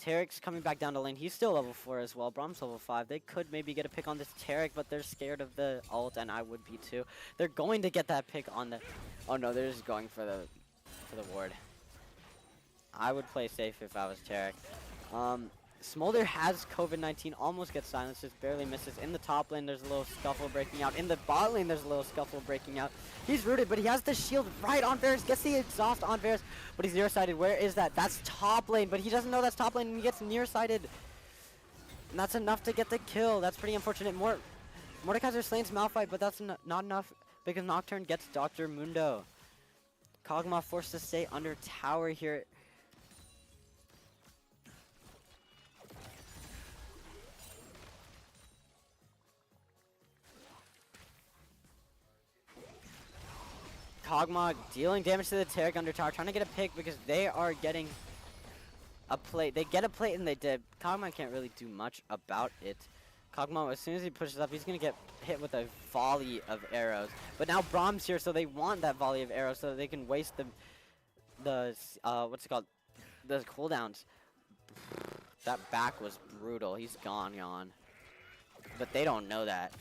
Tarek's coming back down the lane. He's still level 4 as well. Braum's level 5. They could maybe get a pick on this Tarek, but they're scared of the ult, and I would be too. They're going to get that pick on the... Oh no, they're just going for the ward. I would play safe if I was Tarek. Smolder has COVID-19, almost gets silenced, just barely misses. In the top lane, there's a little scuffle breaking out. In the bot lane, there's a little scuffle breaking out. He's rooted, but he has the shield right on Varus, gets the exhaust on Varus, but he's nearsighted. Where is that? That's top lane, but he doesn't know that's top lane, and he gets nearsighted. And that's enough to get the kill. That's pretty unfortunate. Mordekaiser slains Malphite, but that's not enough because Nocturne gets Dr. Mundo. Kog'Maw forced to stay under tower here. Kog'Maw dealing damage to the Tarek under tower, trying to get a pick because they are getting a plate. They get a plate and they did. Kog'Maw can't really do much about it. Kog'Maw, as soon as he pushes up, he's going to get hit with a volley of arrows. But now Braum's here, so they want that volley of arrows so that they can waste the what's it called? The cooldowns. That back was brutal. He's gone. But they don't know that.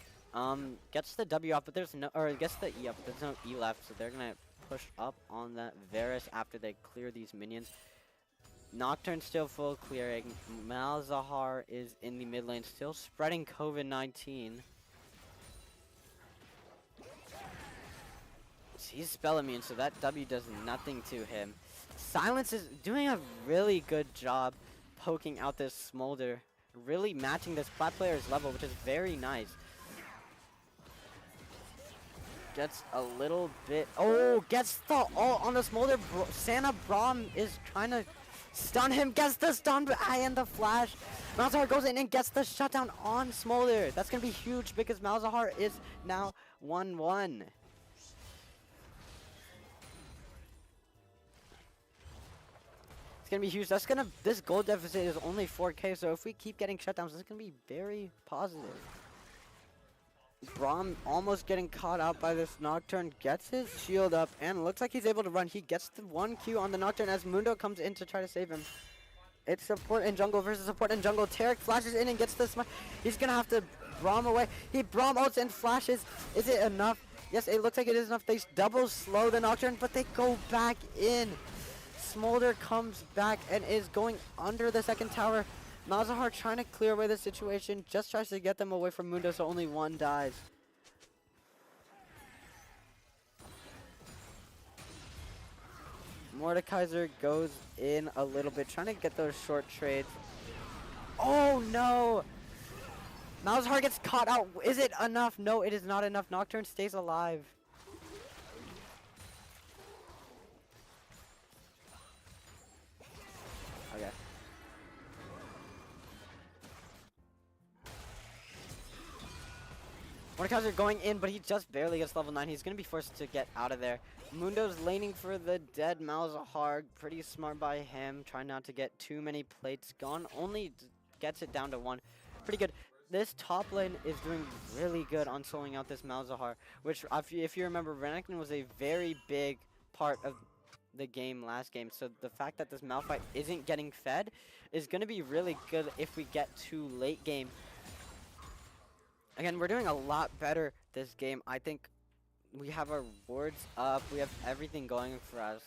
Gets the W off, but there's no, or gets the E up, but there's no E left, so they're gonna push up on that Varus after they clear these minions. Nocturne still full clearing. Malzahar is in the mid lane, still spreading COVID-19. He's spell immune, so that W does nothing to him. Silence is doing a really good job poking out this Smolder, really matching this plat player's level, which is very nice. Gets a little bit... Oh, gets the ult on the Smolder. Santa Braum is trying to stun him. Gets the stun and the flash. Malzahar goes in and gets the shutdown on Smolder. That's going to be huge because Malzahar is now 1-1. It's going to be huge. That's going to... This gold deficit is only 4k, so if we keep getting shutdowns, it's going to be very positive. Braum almost getting caught out by this Nocturne, gets his shield up, and looks like he's able to run. He gets the 1Q on the Nocturne as Mundo comes in to try to save him. It's support and jungle versus support and jungle. Tarek flashes in and gets the smite. He's going to have to Braum away. He Braum ults and flashes. Is it enough? Yes, it looks like it is enough. They double slow the Nocturne, but they go back in. Smolder comes back and is going under the second tower. Malzahar trying to clear away the situation, just tries to get them away from Mundo so only one dies. Mordekaiser goes in a little bit, trying to get those short trades. Oh no! Malzahar gets caught out. Is it enough? No, it is not enough. Nocturne stays alive. Okay. Mordekaiser going in, but he just barely gets level 9. He's going to be forced to get out of there. Mundo's laning for the dead Malzahar. Pretty smart by him. Trying not to get too many plates gone. Only gets it down to 1. Pretty good. This top lane is doing really good on soloing out this Malzahar. Which, if you remember, Renekton was a very big part of the game last game. So the fact that this Malphite isn't getting fed is going to be really good if we get to late game. Again, we're doing a lot better this game. I think we have our wards up. We have everything going for us.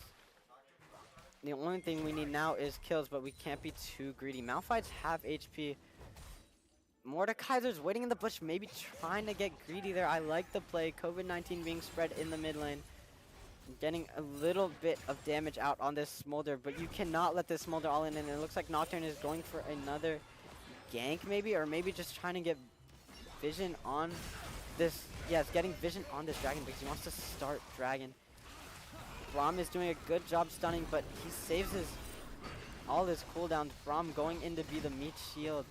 The only thing we need now is kills, but we can't be too greedy. Malphites have HP. Mordekaiser's waiting in the bush, maybe trying to get greedy there. I like the play. COVID-19 being spread in the mid lane. Getting a little bit of damage out on this Smolder, but you cannot let this Smolder all in. And it looks like Nocturne is going for another gank maybe, or maybe just trying to get vision on this. Yeah, it's getting vision on this dragon because he wants to start dragon. Braum is doing a good job stunning, but he saves all his cooldowns. Braum going in to be the meat shield.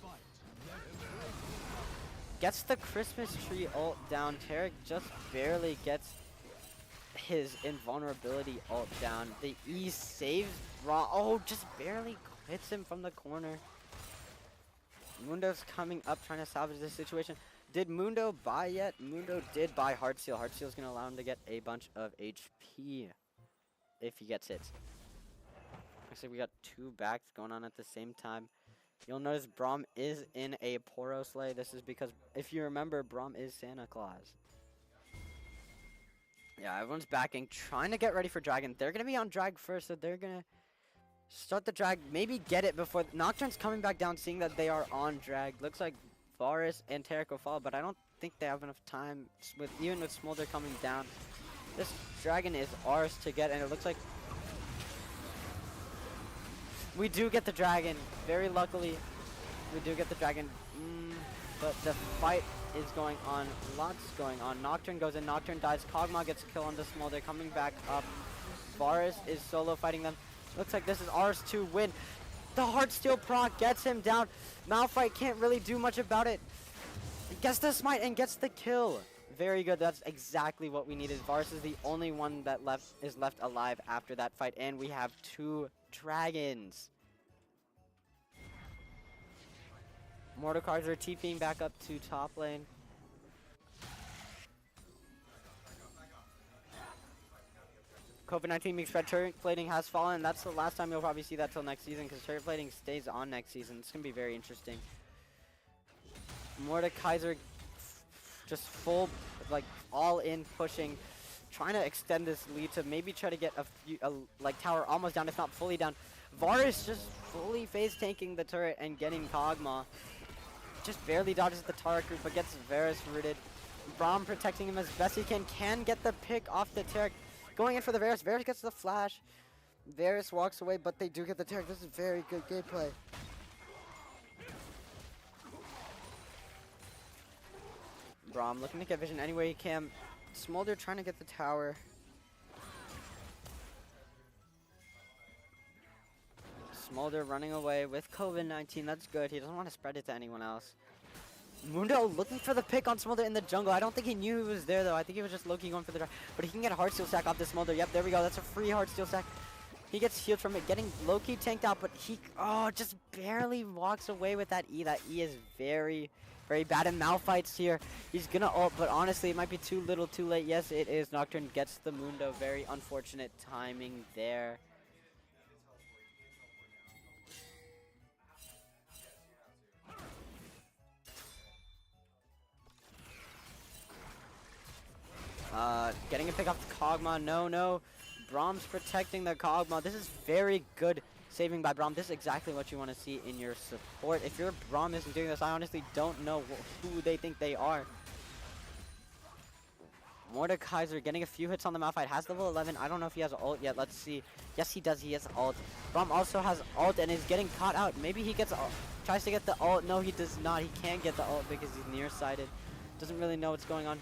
Gets the Christmas tree ult down. Tarek just barely gets his invulnerability ult down. The E saves Raw. Oh, just barely hits him from the corner. Mundo's coming up trying to salvage this situation. Did Mundo buy yet? Mundo did buy Heartsteel. Heartsteel's going to allow him to get a bunch of HP if he gets hits. Looks like we got two backs going on at the same time. You'll notice Braum is in a Poro Slay. This is because, if you remember, Braum is Santa Claus. Yeah, everyone's backing, trying to get ready for Dragon. They're going to be on Drag first, so they're going to start the Drag, maybe get it before Nocturne's coming back down, seeing that they are on Drag. Looks like Varus and Tarek will fall, but I don't think they have enough time, even with Smolder coming down. This Dragon is ours to get, and it looks like we do get the Dragon. Very luckily, we do get the Dragon. But the fight is going on. Lots going on. Nocturne goes in. Nocturne dies. Kog'Maw gets a kill on the Smolder. Coming back up. Varus is solo fighting them. Looks like this is ours to win. The Heartsteel proc gets him down. Malphite can't really do much about it. He gets the smite and gets the kill. Very good. That's exactly what we needed. Varus is the only one that is left alive after that fight, and we have two dragons. Mordekaiser are TPing back up to top lane. COVID-19 means spread turret plating has fallen. That's the last time you'll probably see that till next season, because turret plating stays on next season. It's going to be very interesting. Mordekaiser just full, like, all in pushing, trying to extend this lead to maybe try to get a few, like, tower almost down, if not fully down. Varus just fully phase tanking the turret and getting Kog'Maw. Just barely dodges the turret group, but gets Varus rooted. Braum protecting him as best he can get the pick off the Tarek. Going in for the Varus. Varus gets the flash. Varus walks away, but they do get the Tarek. This is very good gameplay. Braum looking to get vision any way he can. Smolder trying to get the tower. Smolder running away with COVID-19. That's good. He doesn't want to spread it to anyone else. Mundo looking for the pick on Smolder in the jungle. I don't think he knew he was there, though. I think he was just low-key going for the drive. But he can get a Heartsteel sack off the Smolder. Yep, there we go. That's a free Heartsteel sack. He gets healed from it. Getting low-key tanked out, but he just barely walks away with that E. That E is very, very bad. And Malphite's here. He's going to ult, but honestly, it might be too little too late. Yes, it is. Nocturne gets the Mundo. Very unfortunate timing there. Getting a pick off the Kog'Maw. No. Braum's protecting the Kog'Maw. This is very good saving by Braum. This is exactly what you want to see in your support. If your Braum isn't doing this, I honestly don't know who they think they are. Mordekaiser getting a few hits on the Malphite. Has level 11. I don't know if he has ult yet. Let's see. Yes, he does. He has ult. Braum also has ult and is getting caught out. Maybe he gets tries to get the ult. No, he does not. He can't get the ult because he's nearsighted. Doesn't really know what's going on.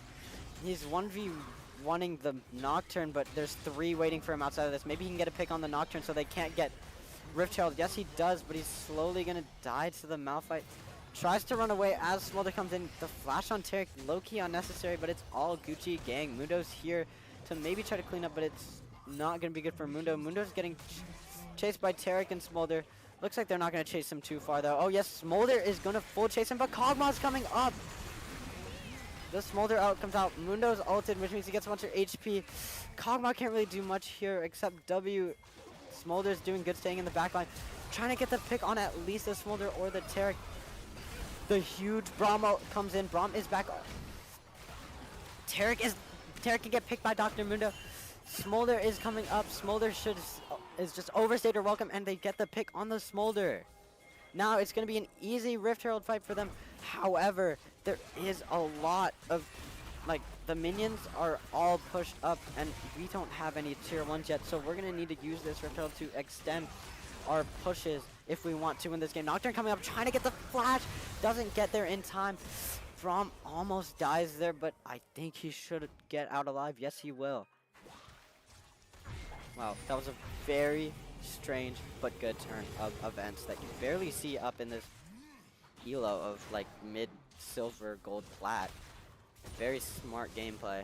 He's 1v1ing the Nocturne, but there's 3 waiting for him outside of this. Maybe he can get a pick on the Nocturne so they can't get Rift Herald. Yes, he does, but he's slowly going to die to the Malphite. Tries to run away as Smolder comes in. The flash on Tarek, low-key unnecessary, but it's all Gucci gang. Mundo's here to maybe try to clean up, but it's not going to be good for Mundo. Mundo's getting chased by Tarek and Smolder. Looks like they're not going to chase him too far, though. Oh, yes, Smolder is going to full chase him, but Kog'Maw's coming up. The Smolder ult comes out. Mundo's ulted, which means he gets a bunch of HP. Kog'Maw can't really do much here except W. Smolder's doing good staying in the backline. Trying to get the pick on at least the Smolder or the Tarek. The huge Braum ult comes in. Braum is back. Tarek can get picked by Dr. Mundo. Smolder is coming up. Smolder is just overstayed her welcome, and they get the pick on the Smolder. Now it's going to be an easy Rift Herald fight for them. However, there is a lot of, like, the minions are all pushed up, and we don't have any tier 1s yet, so we're going to need to use this Rift Herald to extend our pushes if we want to win this game. Nocturne coming up, trying to get the flash. Doesn't get there in time. Braum almost dies there, but I think he should get out alive. Yes, he will. Wow, that was a very strange but good turn of events that you barely see up in this elo of like mid silver gold plat. Very smart gameplay.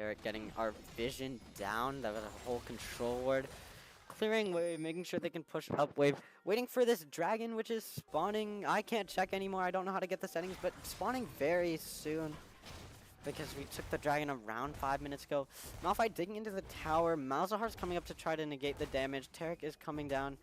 Tarek getting our vision down. That was a whole control ward. Clearing wave, making sure they can push up wave. Waiting for this dragon, which is spawning. I can't check anymore. I don't know how to get the settings, but spawning very soon. Because we took the dragon around 5 minutes ago. Malphite digging into the tower. Malzahar's coming up to try to negate the damage. Tarek is coming down.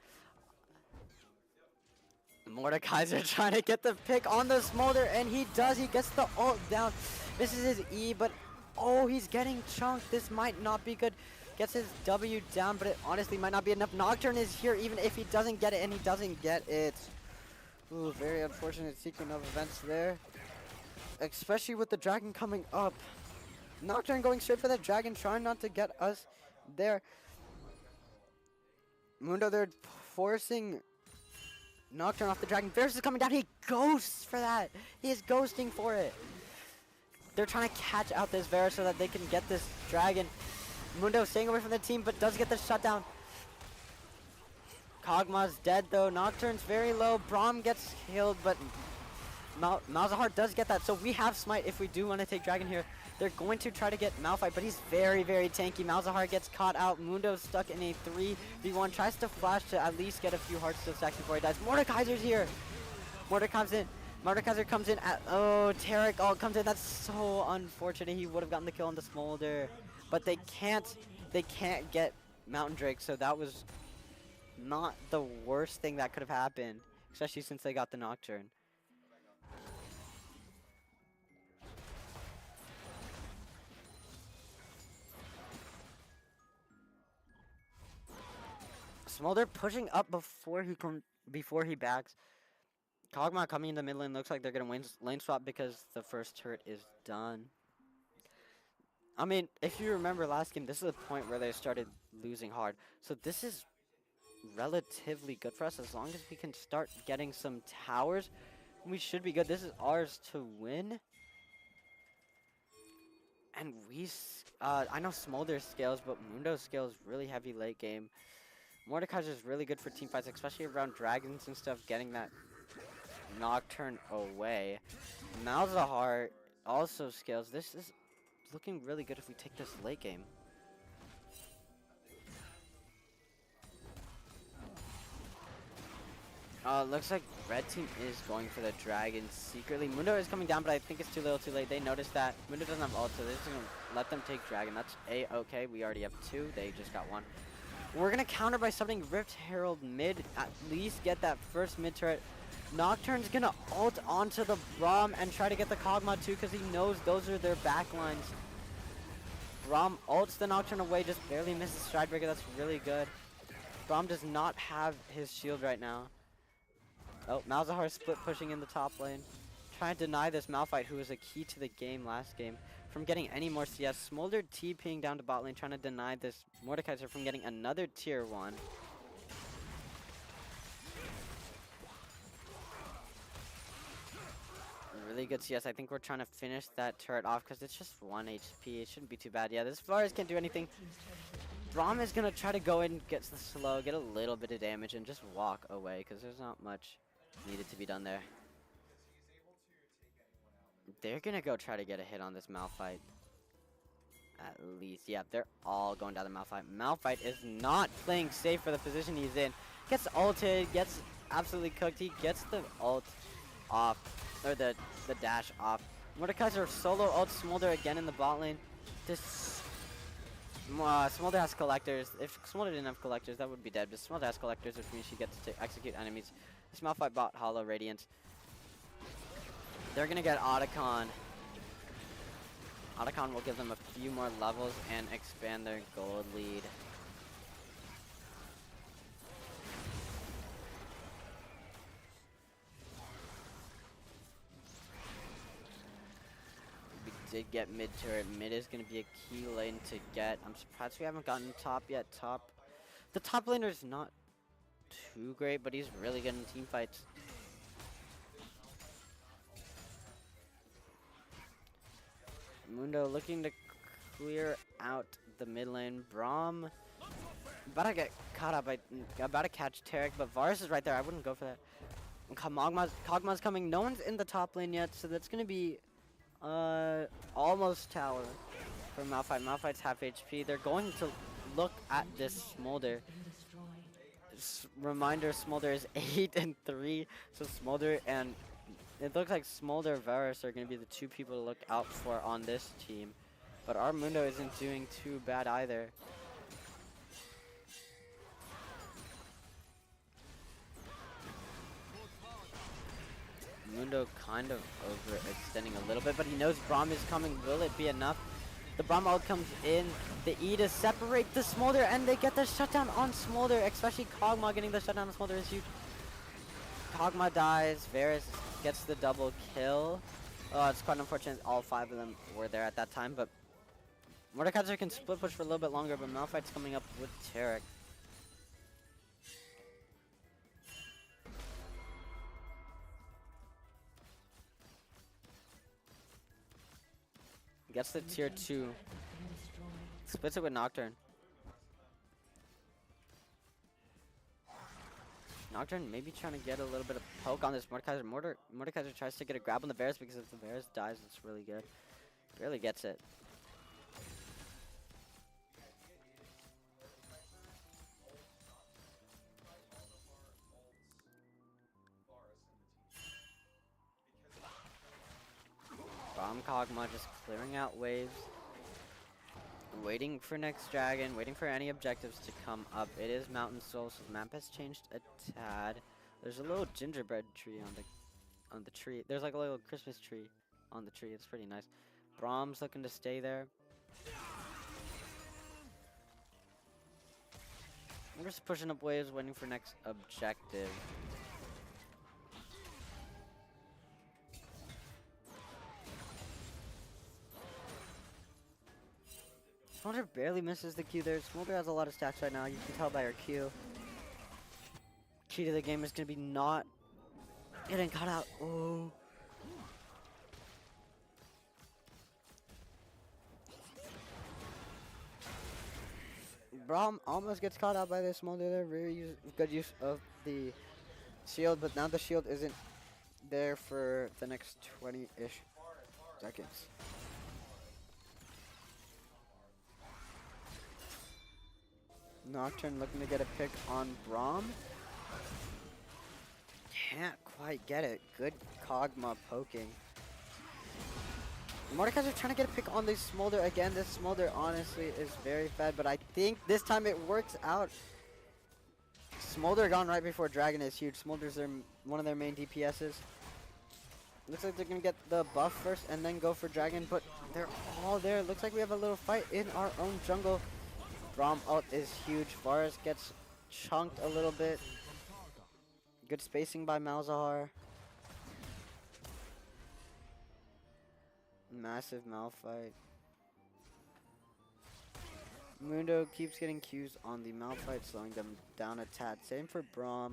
Mordekaiser trying to get the pick on the Smolder, and he does. He gets the ult down. Misses his E, but oh, he's getting chunked. This might not be good. Gets his W down, but it honestly might not be enough. Nocturne is here even if he doesn't get it, and he doesn't get it. Ooh, very unfortunate sequence of events there. Especially with the dragon coming up. Nocturne going straight for the dragon, trying not to get us there. Mundo, they're forcing Nocturne off the dragon. Varus is coming down. He ghosts for that. He is ghosting for it. They're trying to catch out this Varus so that they can get this dragon. Mundo staying away from the team, but does get the shutdown. Kog'Maw's dead though. Nocturne's very low. Braum gets killed, but Malzahar does get that. So we have smite if we do want to take dragon here. They're going to try to get Malphite, but he's very, very tanky. Malzahar gets caught out. Mundo's stuck in a 3v1. Tries to flash to at least get a few hearts to stacks before he dies. Mordekaiser's here. Mordekaiser comes in at, oh, Tarek all comes in. That's so unfortunate. He would have gotten the kill on the Smolder. But they can't get Mountain Drake, so that was not the worst thing that could have happened, especially since they got the Nocturne. Smolder pushing up before he backs. Kog'Maw coming into mid lane. Looks like they're gonna win lane swap because the first turret is done. I mean, if you remember last game, this is the point where they started losing hard. So this is relatively good for us. As long as we can start getting some towers, we should be good. This is ours to win. And I know Smolder scales, but Mundo scales really heavy late game. Mordekaiser is really good for team fights, especially around dragons and stuff, getting that Nocturne away. Malzahar also scales. This is looking really good if we take this late game. Looks like red team is going for the dragon secretly. Mundo is coming down, but I think it's too little too late. They noticed that Mundo doesn't have ult, so they're just gonna let them take dragon. That's A-okay. We already have 2. They just got 1. We're gonna counter by summoning Rift Herald mid. At least get that first mid turret. Nocturne's gonna ult onto the Braum and try to get the Kog'Maw too, because he knows those are their backlines. Braum ults the Nocturne away, just barely misses Stridebreaker. That's really good. Braum does not have his shield right now. Oh, Malzahar split pushing in the top lane. Trying to deny this Malphite, who was a key to the game last game, from getting any more CS. Smolder TPing down to bot lane, trying to deny this Mordekaiser from getting another tier 1. Really good CS. I think we're trying to finish that turret off because it's just 1 HP. It shouldn't be too bad. Yeah, this Varus can't do anything. Braum is going to try to go in, get the slow, get a little bit of damage, and just walk away because there's not much needed to be done there. They're going to go try to get a hit on this Malphite. At least. Yeah, they're all going down the Malphite. Malphite is not playing safe for the position he's in. Gets ulted, gets absolutely cooked. He gets the ult off, or the dash off. Mordekaiser solo ult Smolder again in the bot lane. This Smolder has collectors. If Smolder didn't have collectors, that would be dead. But Smolder has collectors, which means she gets to execute enemies. This Malphite bot Hollow Radiance. They're gonna get Otacon. Otacon will give them a few more levels and expand their gold lead. We did get mid turret. Mid is going to be a key lane to get. I'm surprised we haven't gotten top yet. The top laner is not too great, but he's really good in team fights. Mundo looking to clear out the mid lane. Braum about to get caught up. About to catch Tarek, but Varus is right there. I wouldn't go for that. Kog'Maw's coming. No one's in the top lane yet, so that's gonna be almost tower. for Malphite. Malphite's half HP. They're going to look at this Smolder. Reminder, Smolder is 8 and 3. So Smolder and it looks like Smolder Varus are going to be the two people to look out for on this team. But our Mundo isn't doing too bad either. Mundo kind of overextending a little bit, but he knows Braum is coming. Will it be enough? The Braum ult comes in. The E to separate the Smolder, and they get the shutdown on Smolder, especially Kog'Maw getting the shutdown on Smolder is huge. Kog'Maw dies. Varus gets the double kill. Oh, it's quite unfortunate. All 5 of them were there at that time, but Mordekaiser can split push for a little bit longer, but Malphite's coming up with Taric. Gets the tier 2. Splits it with Nocturne. Nocturne maybe trying to get a little bit of poke on this Mordekaiser. Mordekaiser tries to get a grab on the Varus because if the Varus dies, it's really good. Barely gets it. Bomb Kog'Maw just clearing out waves. Waiting for next dragon, waiting for any objectives to come up. It is Mountain Soul, so the map has changed a tad. There's a little gingerbread tree on the tree. There's like a little Christmas tree on the tree. It's pretty nice. Braum's looking to stay there. We're just pushing up waves, waiting for next objective. Smolder barely misses the Q there. Smolder has a lot of stats right now. You can tell by her Q. Key to the game is going to be not getting caught out. Oh. Braum almost gets caught out by this Smolder there. Very good use of the shield, but now the shield isn't there for the next 20-ish seconds. Nocturne looking to get a pick on Braum. Can't quite get it. Good Kog'Maw poking. Mordekaiser trying to get a pick on this Smolder again. This Smolder honestly is very fed, but I think this time it works out. Smolder gone right before Dragon is huge. Smolder's one of their main DPSs. Looks like they're going to get the buff first and then go for Dragon, but they're all there. Looks like we have a little fight in our own jungle. Braum ult is huge. Varus gets chunked a little bit. Good spacing by Malzahar. Massive Malphite. Mundo keeps getting Qs on the Malphite, slowing them down a tad. Same for Braum.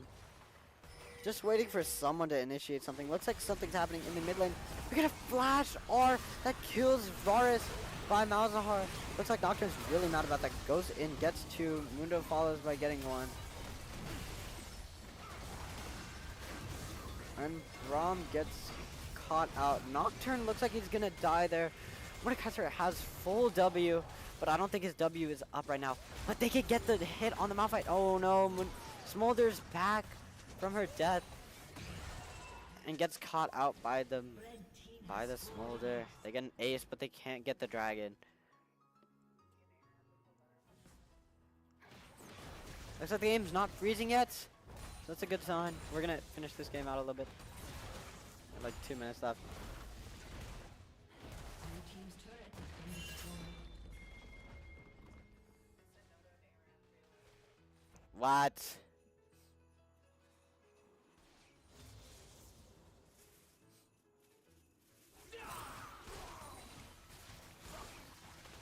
Just waiting for someone to initiate something. Looks like something's happening in the mid lane. We get a flash R that kills Varus by Malzahar. Looks like Nocturne's really mad about that. Goes in, gets 2. Mundo follows by getting 1. And Braum gets caught out. Nocturne looks like he's gonna die there. Mordekaiser has full W, but I don't think his W is up right now. But they could get the hit on the Malphite. Oh no, Smolder's back from her death and gets caught out by the Smolder. They get an ace, but they can't get the dragon. Looks like the game's not freezing yet. So that's a good sign. We're gonna finish this game out a little bit. Like 2 minutes left. What?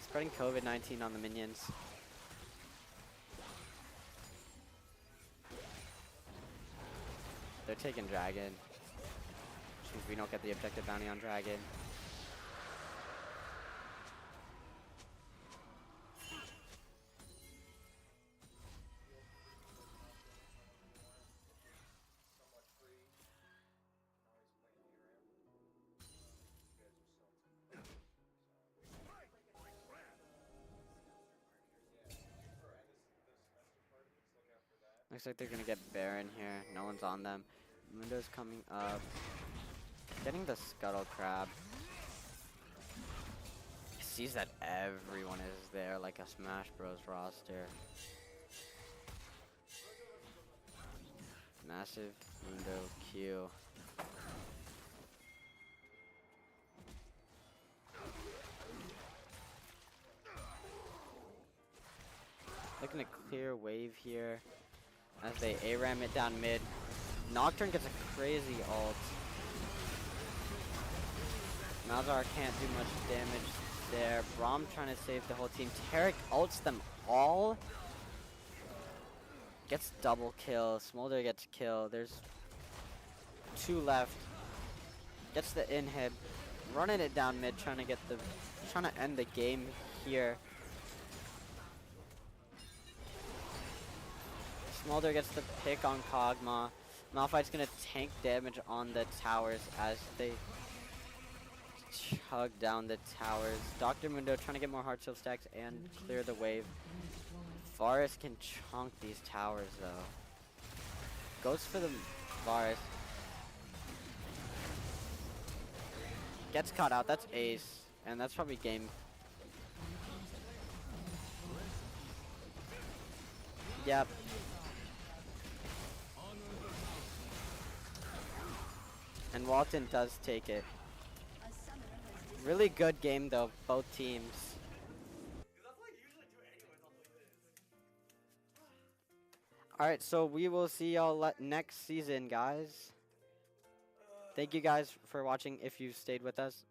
Spreading COVID-19 on the minions. They're taking Dragon. Which means we don't get the objective bounty on Dragon. Looks like they're gonna get Baron here. No one's on them. Mundo's coming up. Getting the Scuttle Crab. He sees that everyone is there like a Smash Bros roster. Massive Mundo Q. Looking to clear wave here as they ARAM it down mid. Nocturne gets a crazy ult. Malzahar can't do much damage there. Braum trying to save the whole team. Tarek ults them all. Gets double kill. Smolder gets kill. There's 2 left. Gets the inhib. Running it down mid, trying to end the game here. Smolder gets the pick on Kog'Maw. Malphite's gonna tank damage on the towers as they chug down the towers. Dr. Mundo trying to get more hard shield stacks and clear the wave. Varus can chunk these towers though. Goes for the Varus. Gets caught out. That's ace. And that's probably game. Yep. And Walton does take it. Really good game though, both teams. Alright, so we will see y'all next season, guys. Thank you guys for watching if you stayed with us.